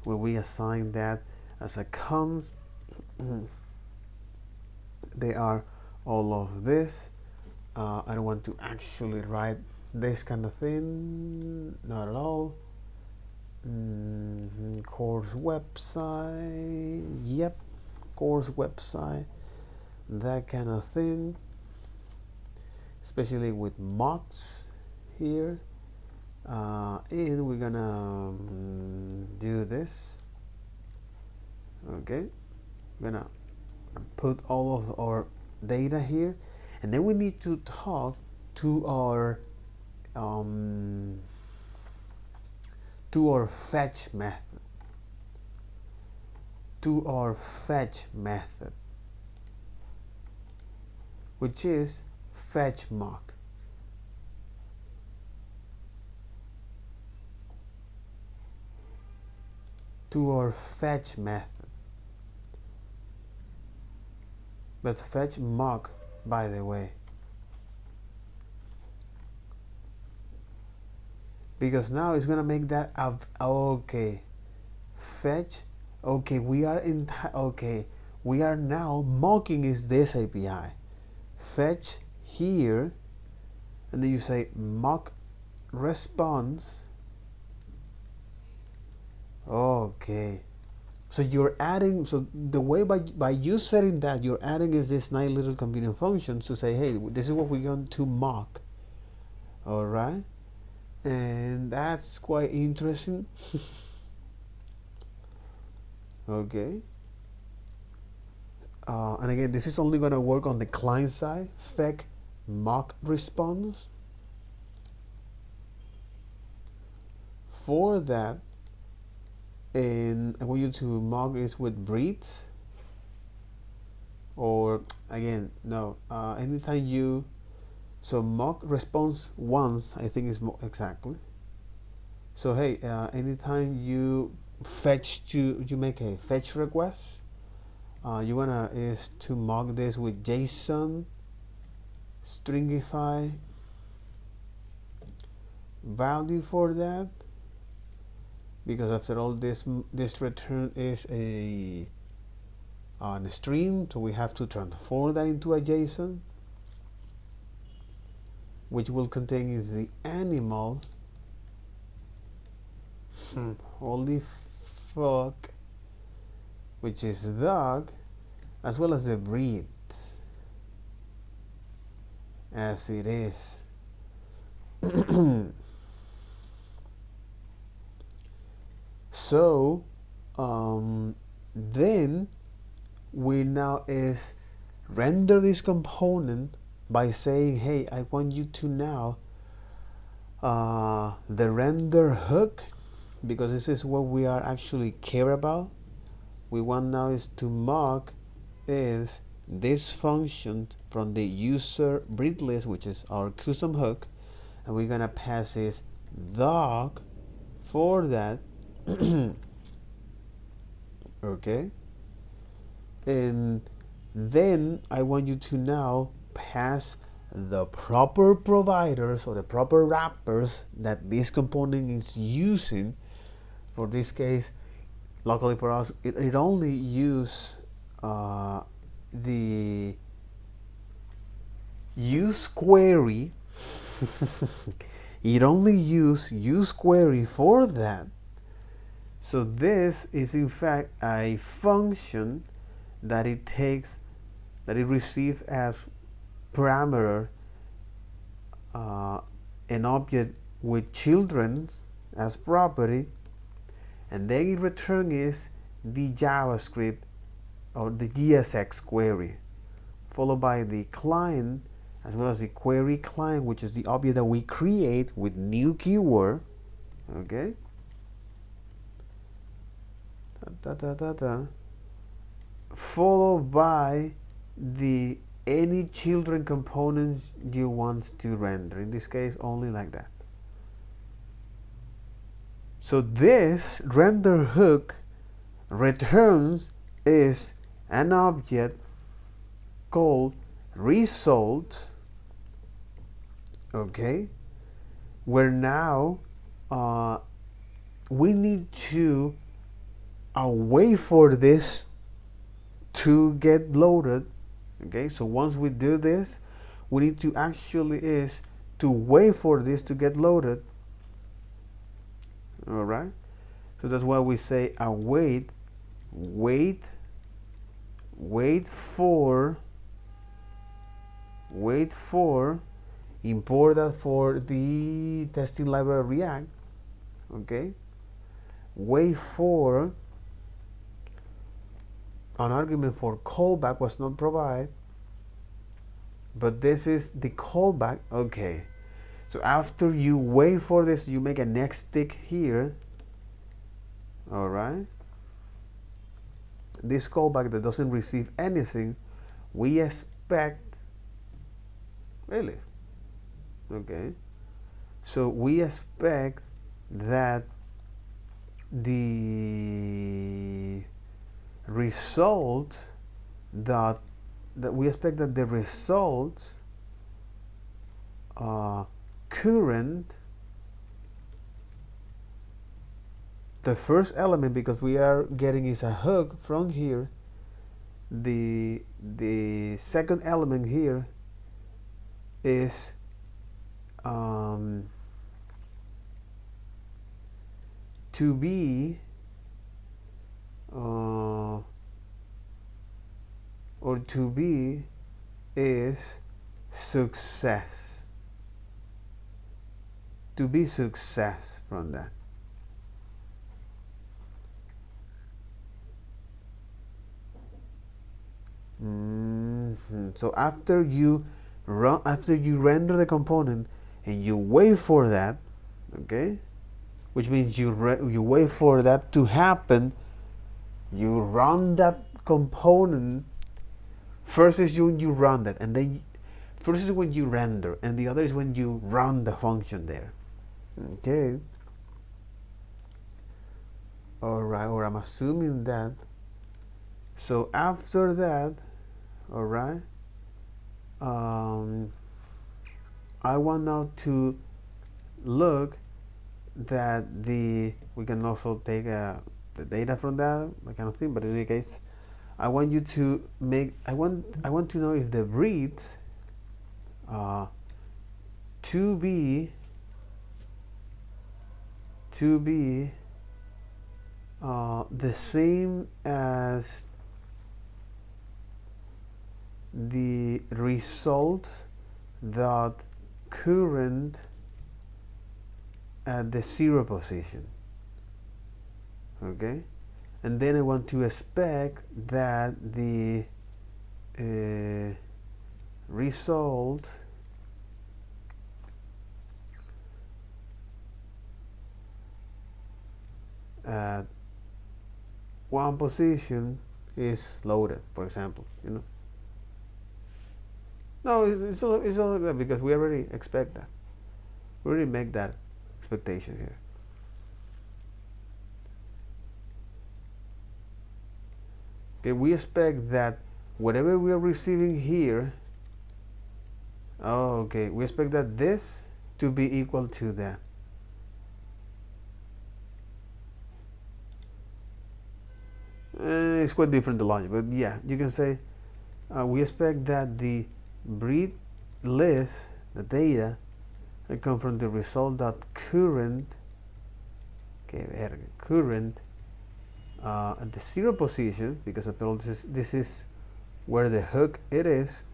where we assign that as a const, they are all of this. I don't want to actually write this kind of thing, not at all. Course website, yep, course website, that kind of thing, especially with mocks here. And we're gonna do this. Okay, we're gonna put all of our data here, and then we need to talk to our fetch method, which is fetch mock. To our fetch method, but fetch mock, by the way, because now it's gonna make that okay. Fetch, okay, we are now mocking is this API. Fetch here, and then you say mock response. Okay, so you're adding, so the way by you setting that, you're adding is this nice little convenient function to say, hey, this is what we're going to mock. All right, and that's quite interesting. Okay, and again, this is only going to work on the client side. Fetch mock response. For that, and I want you to mock is with breeds, or again, no, anytime you, so mock response once, I think is more exactly. So hey, anytime you you make a fetch request, you wanna is to mock this with JSON stringify value for that, because after all, this return is a stream, so we have to transform that into a JSON, which will contain is the animal. Holy fuck, which is dog, as well as the breed, as it is. So then we now is render this component by saying, hey, I want you to now the render hook, because this is what we are actually care about. We want now is to mock is this function from the user breed list, which is our custom hook, and we're gonna pass this dog for that. Okay, and then I want you to now pass the proper providers or the proper wrappers that this component is using. For this case, luckily for us, it only use the use query. It only use query for that. So this is in fact a function that it takes, that it receives as parameter an object with children as property, and then in return is the JavaScript or the JSX query, followed by the client as well as the query client, which is the object that we create with new keyword. Okay. Followed by the any children components you want to render. In this case, only like that. So this render hook returns is an object called result. Okay, where now we need to wait for this to get loaded. Okay, so once we do this, we need to actually is to wait for this to get loaded. All right, so that's why we say await, wait for, import that for the testing library React. Okay, wait for, an argument for callback was not provided, but this is the callback. Okay, so after you wait for this, you make a next tick here. All right, this callback that doesn't receive anything, we expect, really, okay, so we expect that the result that we expect that the result current, the first element, because we are getting is a hook from here, the second element here is to be or to be is success, to be success from that. So after you render the component and you wait for that, okay, which means you wait for that to happen, you run that component. First is when you run that, and then first is when you render, and the other is when you run the function there. Okay. All right, or I'm assuming that. So after that, all right, I want now to look that we can also take the data from that kind of thing, but in any case, I want you to make, I want to know if the breeds to be the same as the result that current at the 0 position. Okay, and then I want to expect that the result at 1 position is loaded, for example. You know, no, it's all like that because we already expect that. We already make that expectation here. Okay, we expect that whatever we are receiving here, okay, we expect that this to be equal to that. It's quite different, the logic, but yeah, you can say we expect that the breed list, the data that come from the result that current, okay, current at the 0 position, because after all this is where the hook it is,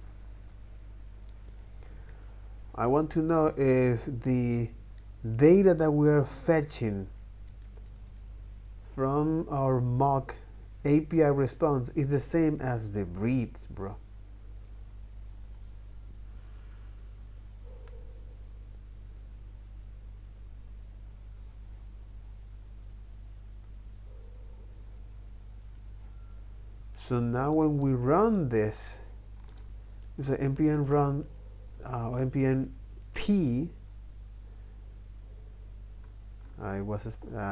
I want to know if the data that we are fetching from our mock API response is the same as the reads, bro. So now when we run this, it's an npm run or npm p. I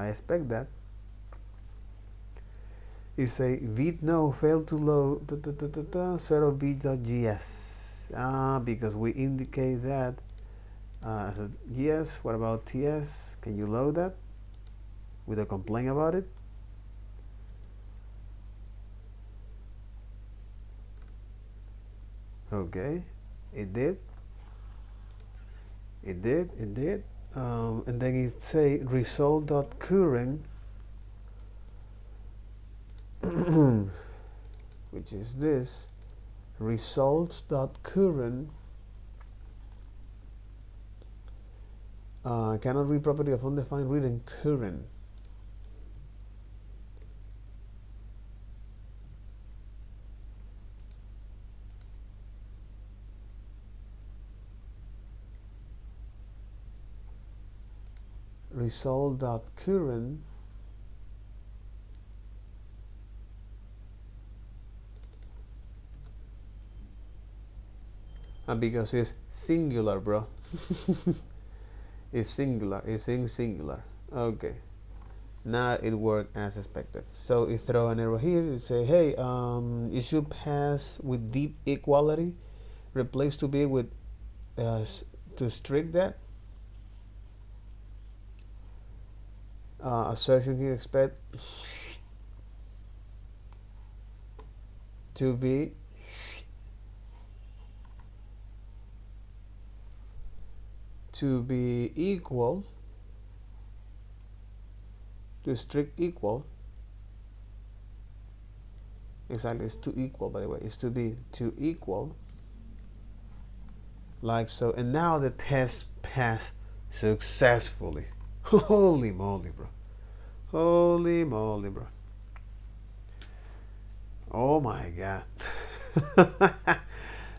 expect that. You say vite no failed to load set of vite.js. Because we indicate that as a yes. What about ts? Can you load that with a complaint about it? Okay, it did. It did. And then it say result.current, which is this results.current cannot read property of undefined reading current. Result.current because it's singular, bro. It's singular, it's in singular. Okay, now it worked as expected. So you throw an error here, you say, hey, it should pass with deep equality, replace to be with to strict that. Assertion here, expect to be equal to strict equal. Exactly, it's to equal, by the way. It's to be to equal, like so. And now the test passed successfully. Holy moly, bro. Holy moly, bro. Oh my god.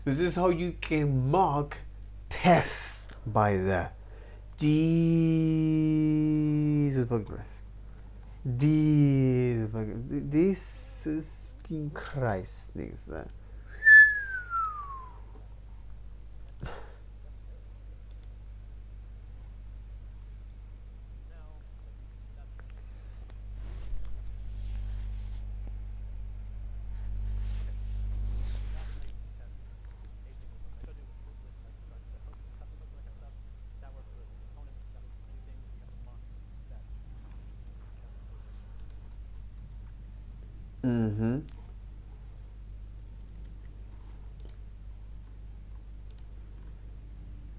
This is how you can mock tests by the Jesus fucking Christ. This is fucking Christ, niggas. Mm-hmm.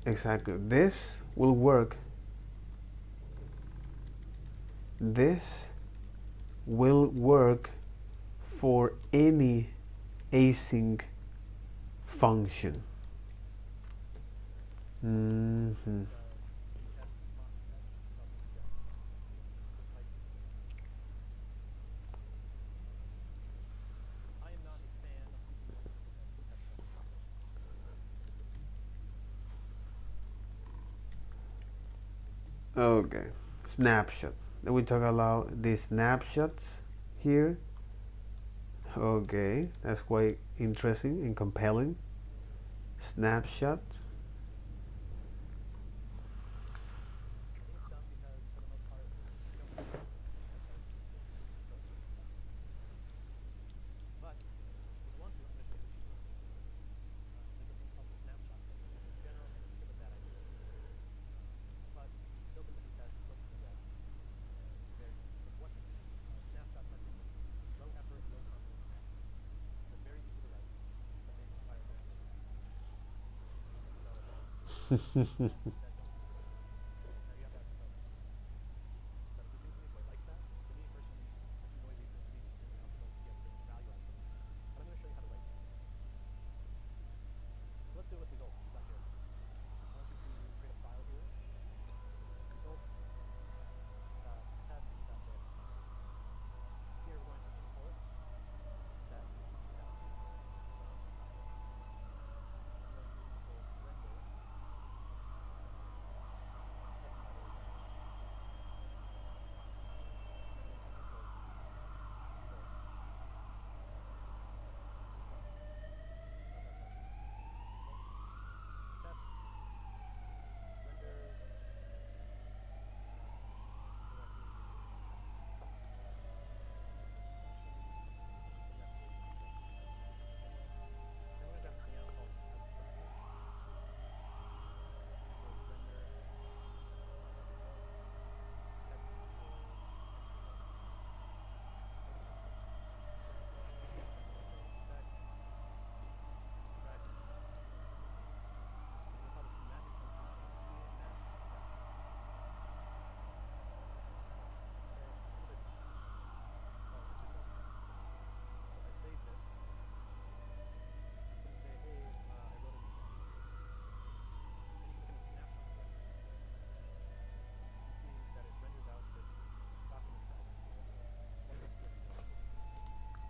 Exactly. This will work. This will work for any async function. Mm-hmm. Okay, snapshot. Then we talk about the snapshots here. Okay, that's quite interesting and compelling. Snapshots.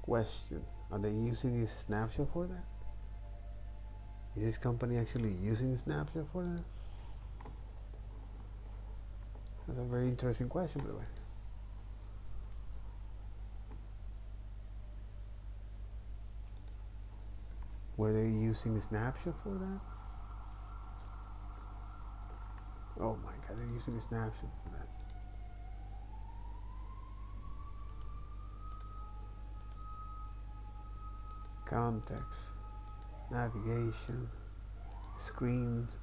Question: are they using a snapshot for that? Is this company actually using a snapshot for that? That's a very interesting question, by the way. Were they using a snapshot for that? Oh my god, they're using a snapshot for that. Context, navigation, screens,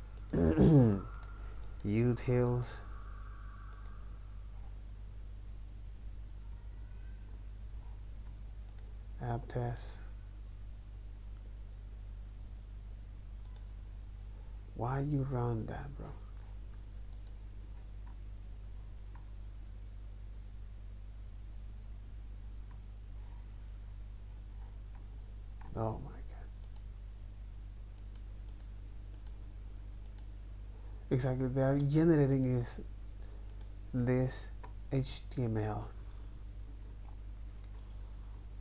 utils, app tests. Why you run that, bro? Oh my god. Exactly, they are generating is this HTML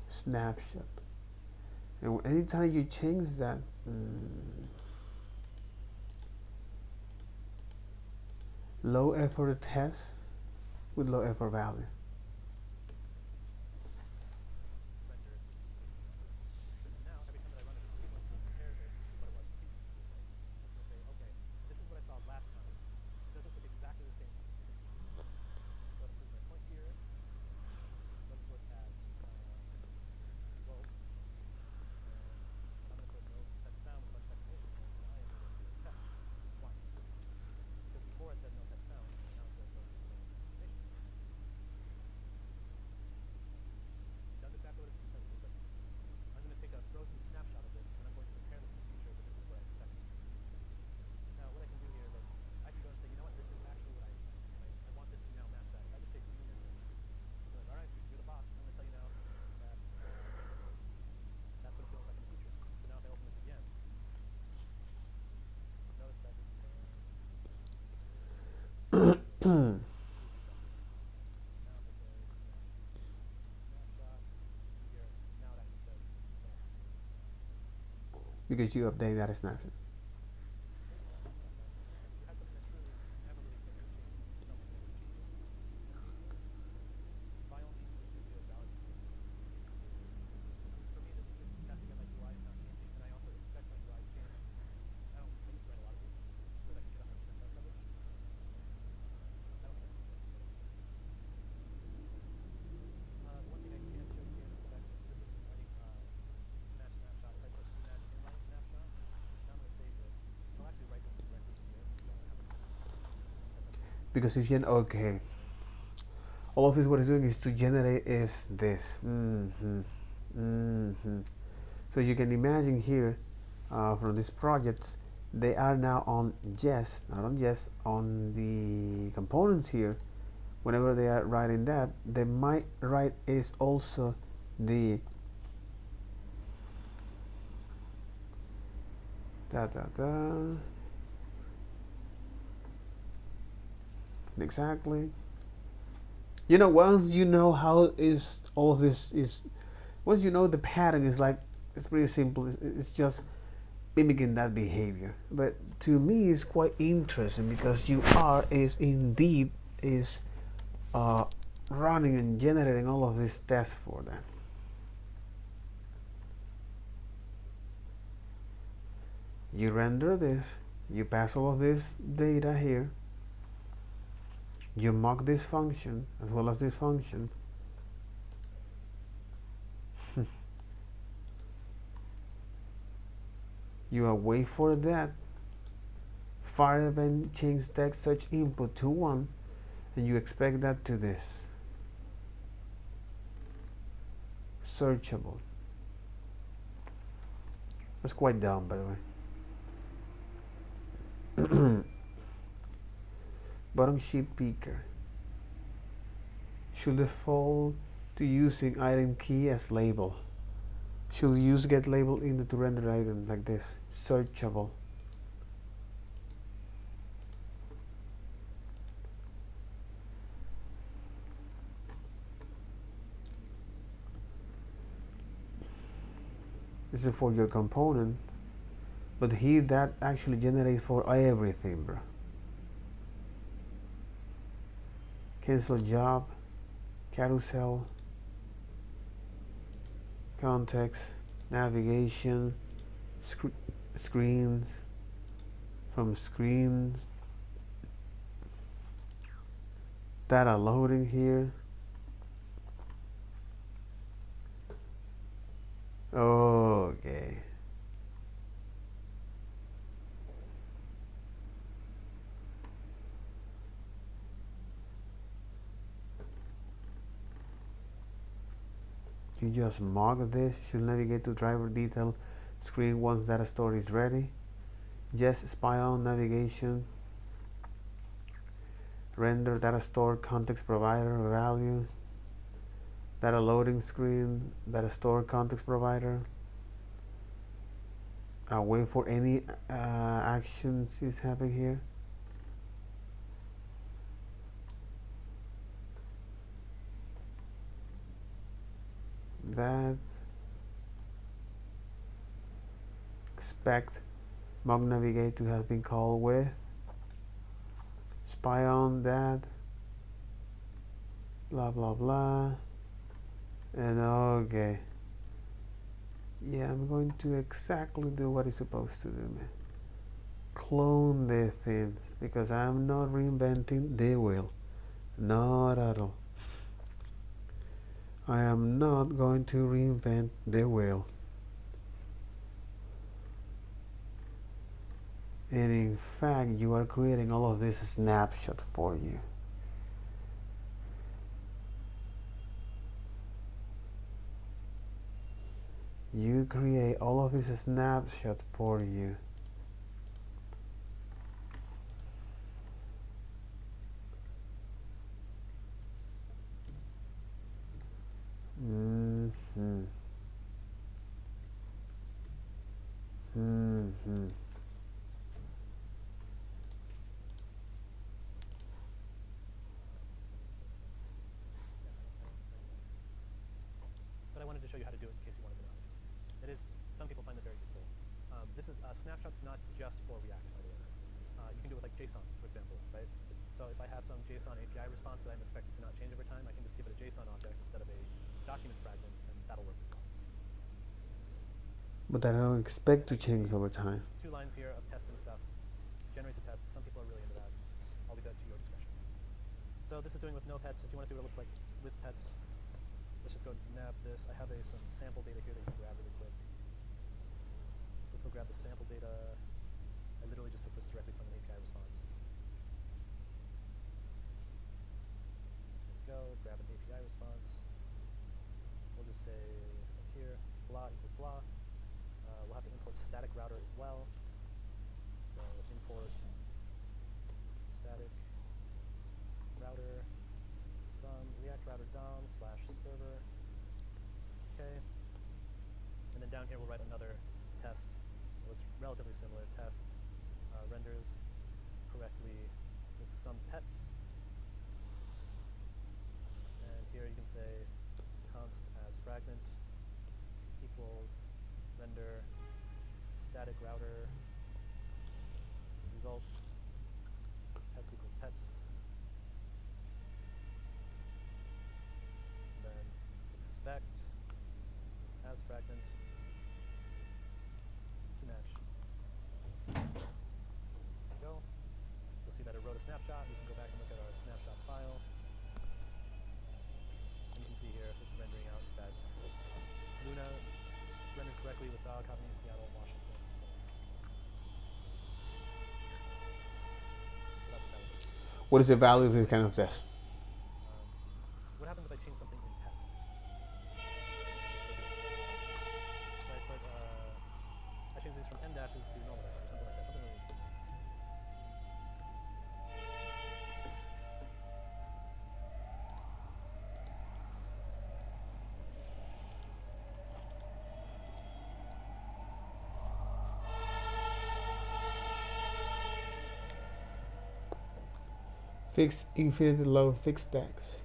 snapshot. And anytime you change that, low effort test with low effort value. rendered HTML. And now, every time that I run it, this is going to compare this with what it was previously, right? So it's going to say, okay, this is what I saw last time. Does this look exactly the same this time? So to prove my point here, let's look at results. And I'm going to put no pets found with a bunch of exclamation points, and I am going to test. Why? Because before I said no pets found, and now it says no pets found with exclamation points. It does exactly what it says it looks like. I'm going to take a frozen snapshot of this, and I'm going to compare this in the future, but this is what I expect to see. Now, what I can do here is I can go and say, you know what, this is actually what I expect. Right? I want this to now match that. If I just say human, it's like, all right, you're the boss. I'm going to tell you now that that's what it's going to look like in the future. So now if I open this again, notice that it's now if I say snapshot, you see here, now it actually says Because you update that snapshot. you had something that truly never really expected to change for something that was changing in the future, by all means, this video validates what's going on. For me, this is just testing that my UI is not changing, and I also expect my UI to change. I used to write a lot of these so that I can get 100% test coverage. I don't think that's necessary, so the one thing I can show you here is go back. This is writing match snapshot. If I put match inline snapshot, now I'm going to save this. I'll actually write this directly here. I don't want to have this Because it's okay. All of this what it's doing is to generate is this. So you can imagine here from these projects, they are now on Jest, not on Jest, on the components here. Whenever they are writing that, they might write is also the exactly. You know, once you know how is all of this is, once you know the pattern is like, it's pretty simple. It's just mimicking that behavior. But to me, it's quite interesting because you are is indeed is running and generating all of these tests for them. You render this, you pass all of this data here, you mock this function as well as this function. You await for that fire event change text search input to 1, and you expect that to this searchable. That's quite dumb, by the way. Bottom sheet picker should default to using item key as label. Should use get label in the render item like this, searchable. This is for your component, but here that actually generates for everything, bro. Cancel job, carousel, context, navigation, screen, from screen, data loading here. Okay. You just mark this. You should navigate to driver detail screen once data store is ready. Just spy on navigation. Render data store context provider value. Data loading screen. Data store context provider. Wait for any actions is happening here. That expect mock navigate to have been called with. Spy on that. Blah blah blah. And okay. Yeah, I'm going to exactly do what it's supposed to do, man. Clone the things because I'm not reinventing the wheel. Not at all. I am not going to reinvent the wheel. And in fact, you are creating all of this snapshot for you. You create all of this snapshot for you. But I wanted to show you how to do it in case you wanted to know. It is, some people find it very useful. This is snapshots not just for React, by the way. You can do it with like JSON, for example, right? So if I have some JSON API response that I'm expecting to not change over time, I can just give it a JSON object instead of a document fragment, and that'll work as well. But I don't expect to change over time. 2 lines here of test and stuff. Generates a test. Some people are really into that. I'll leave that to your discretion. So this is doing with no pets. If you want to see what it looks like with pets, let's just go nab this. I have some sample data here that you can grab really quick. So let's go grab the sample data. I literally just took this directly from an API response. There we go, grab an API response. We'll just say up here, blah equals blah. We'll have to import static router as well. So import static router from React router DOM / server. Okay. And then down here we'll write another test. It looks relatively similar. Test renders correctly with some pets. And here you can say const as fragment equals render static router results pets equals pets. And then expect as fragment to match. There we go. You'll see that it wrote a snapshot. We can go back and look at our snapshot file. And you can see here it's rendering out that Luna rendered correctly with Dog Avenue, Seattle, Washington. So that's what that would be. What is the value of this kind of test? What happens if I change something in pet? Let's just go do it. So I put, I change these from M dashes to normal dashes or something like that. Something really easy. Fix infinite load, fix stacks.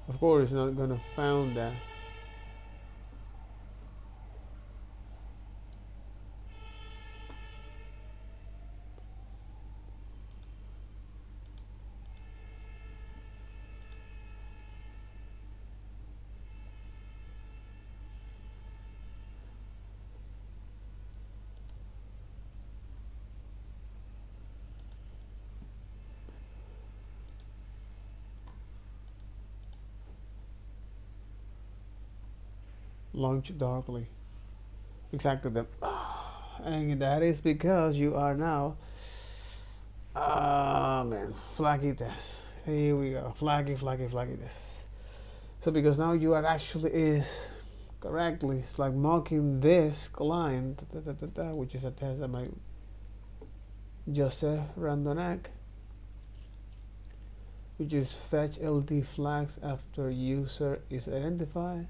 Of course, it's not gonna found that. Launch darkly. Exactly that. And that is because you are now, man, flaggy this. Here we go, flaggy this. So because now you are actually is correctly, it's like mocking this client, which is a test that my Joseph Randonak, which is fetch LD flags after user is identified.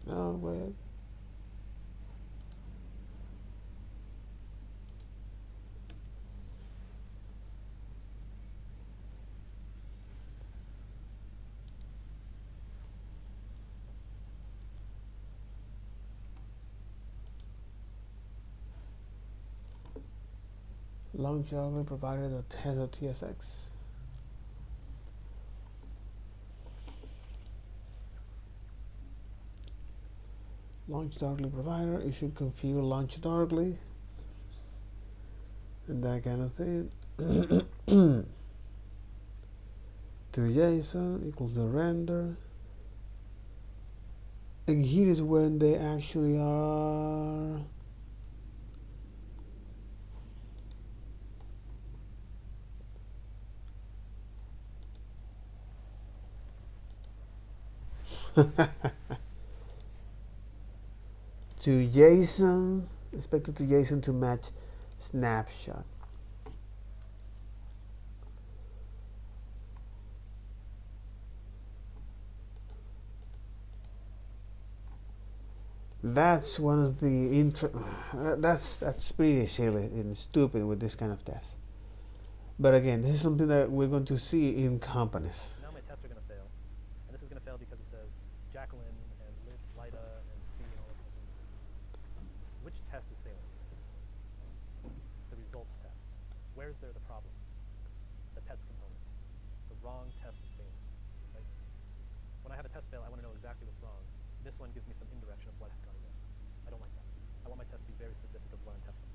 No, wait. Launch only provided a test of TSX. Launch darkly provider, you should configure launch darkly and that kind of thing. To JSON equals the render. And here is when they actually are to JSON, expected to JSON to match snapshot. That's one of the that's pretty silly and stupid with this kind of test. But again, this is something that we're going to see in companies. So now my tests are going to fail, and this is going to fail because it says Jacqueline and Lida and C and all those other things. Which test is failing? The results test. Where is there the problem? The pets component. The wrong test is failing. Right? When I have a test fail, I want to know exactly what's wrong. This one gives me some indirection of what has gone amiss. I don't like that. I want my test to be very specific of what I'm testing.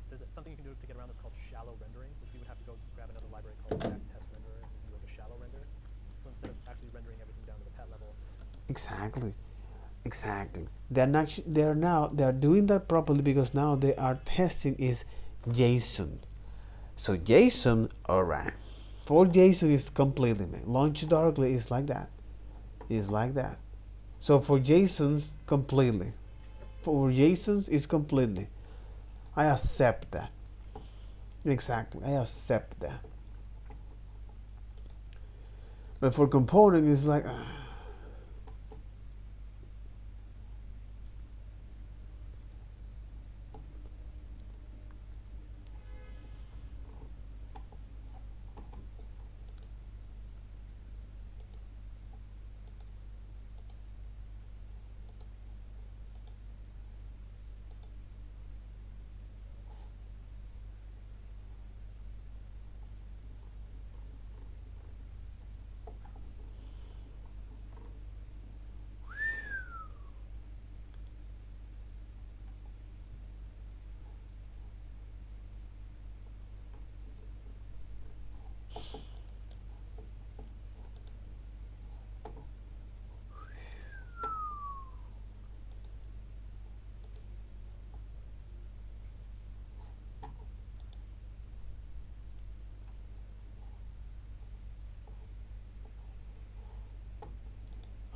There's something you can do to get around this called shallow rendering, which we would have to go grab another library called React Test Renderer and do like a shallow render. So instead of actually rendering everything down to the pet level. Exactly. They're doing that properly because now they are testing is JSON. So JSON, alright. For JSON is completely man. Launch darkly is like that. Is like that. So for JSONs completely. For JSONs is completely. I accept that. Exactly. I accept that. But for component it's like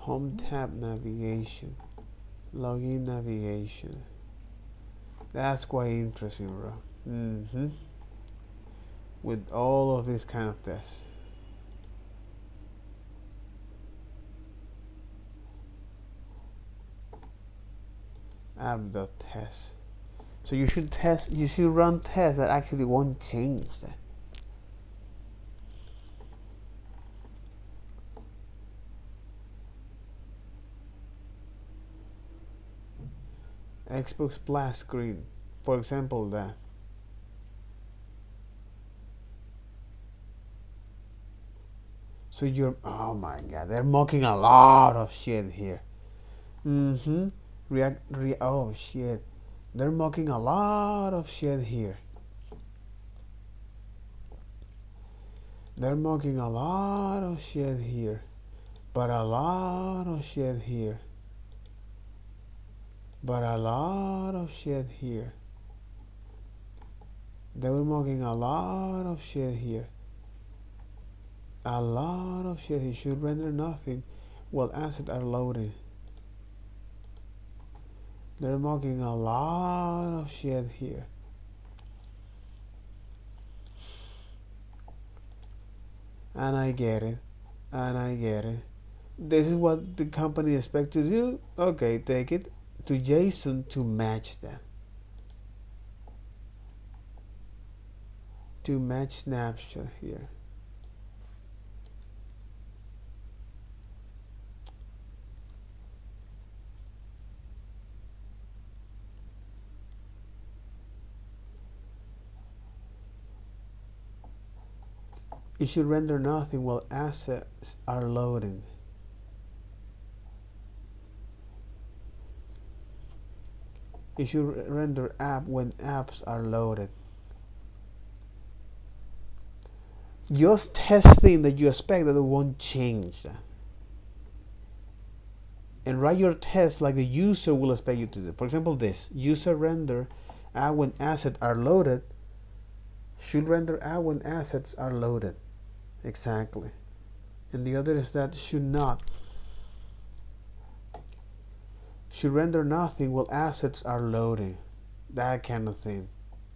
home tab navigation, login navigation. That's quite interesting, bro. With all of these kind of tests. app.test. So you should run tests that actually won't change that. Xbox splash screen, for example, that. So oh my god, they're mocking a lot of shit here. Oh shit, they're mocking a lot of shit here. They're mocking a lot of shit here, but a lot of shit here, but a lot of shit here. They were mocking a lot of shit here. A lot of shit. He should render nothing while assets are loading. They're mocking a lot of shit here. And I get it. And I get it. This is what the company expects to do. Okay, take it to JSON to match that. To match snapshot here. It should render nothing while assets are loading. It should render app when apps are loaded. Just testing that you expect that it won't change that. And write your test like the user will expect you to do. For example, this user render app when assets are loaded should render app when assets are loaded. Exactly. And the other is that should not. Should render nothing while assets are loading. That kind of thing.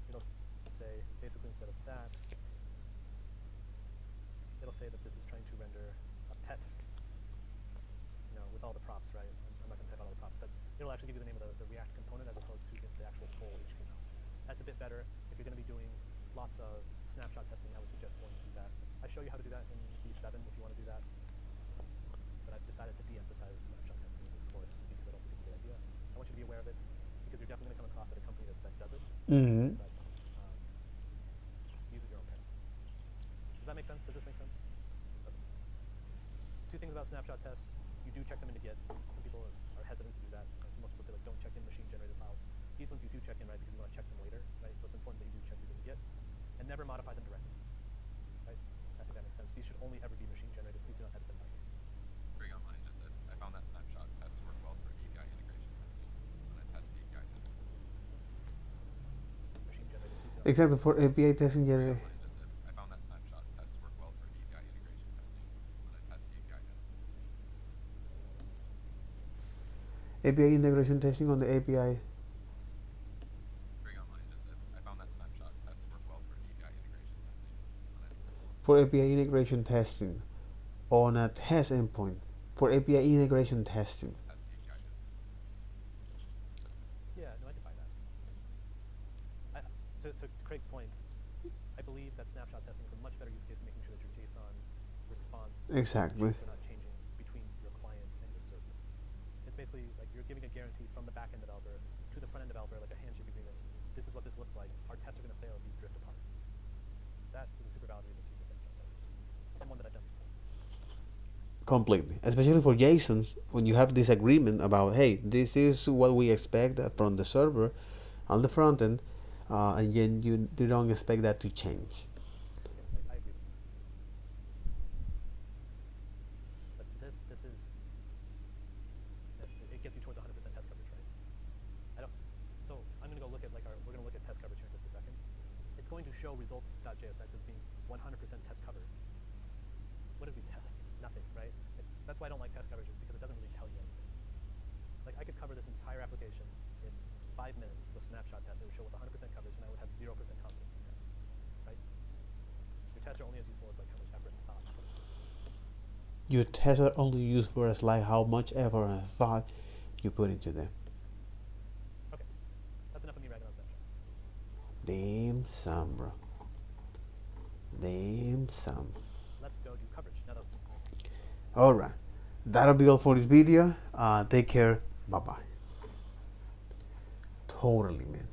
It'll say, basically instead of that, it'll say that this is trying to render a pet, with all the props, right? I'm not going to type out all the props, but it'll actually give you the name of the React component as opposed to the actual full HTML. That's a bit better. If you're going to be doing lots of snapshot testing, I would suggest going to do that. I show you how to do that in V7 if you want to do that, but I've decided to de-emphasize snapshot testing in this course because I don't think it's a good idea. I want you to be aware of it because you're definitely going to come across at a company that does it, but use at your own peril. Does that make sense? Does this make sense? Okay. Two things about snapshot tests. You do check them into Git. Some people are hesitant to do that. Most people say, like, don't check in machine-generated files. These ones you do check in, right, because you want to check them later, right? So it's important that you do check these in Git and never modify them directly, right? I think that makes sense. These should only ever be machine-generated. Please do not edit them manually. Greg Online just said, I found that snapshot tests work well for API integration testing when I test API testing. Machine-generated, please do not. Exactly, for API testing Greg Online just said, I found that snapshot tests work well for API integration testing when I test API testing. API integration testing on the API. Greg Online just said, I found that snapshot tests work well for API integration testing when I For API integration testing on a test endpoint. For API integration testing. test API testing. Yeah, no, I can buy that. To Craig's point, I believe that snapshot testing is a much better use case in making sure that your JSON response Exactly. are not changing between your client and your server. It's basically like you're giving a guarantee from the back-end developer to the front-end developer, like a handshake agreement. This is what this looks like. Our tests are going to fail if these drift apart. That is a super valid reason to use a snapshot test, and one that I've done before. Completely, especially for JSONs, when you have this agreement about, hey, this is what we expect from the server on the front end, and then you don't expect that to change. Yes, I agree with you. But this is, it gets you towards 100% test coverage, right? So I'm going to go look at, we're going to look at test coverage here in just a second. It's going to show results.jsx as being 100% test covered. What did we test? Nothing, right? That's why I don't like test coverages, because it doesn't really tell you anything. Like, I could cover this entire application in 5 minutes with snapshot tests. It would show with 100% coverage, and I would have 0% confidence in the tests, right? Your tests are only as useful as like how much effort and thought you put into them. Your tests are only used for as like how much effort and thought you put into them. Damn son, bro. Damn son. Let's go do coverage. Now that was Alright. That'll be all for this video. Take care. Bye bye. Totally, man.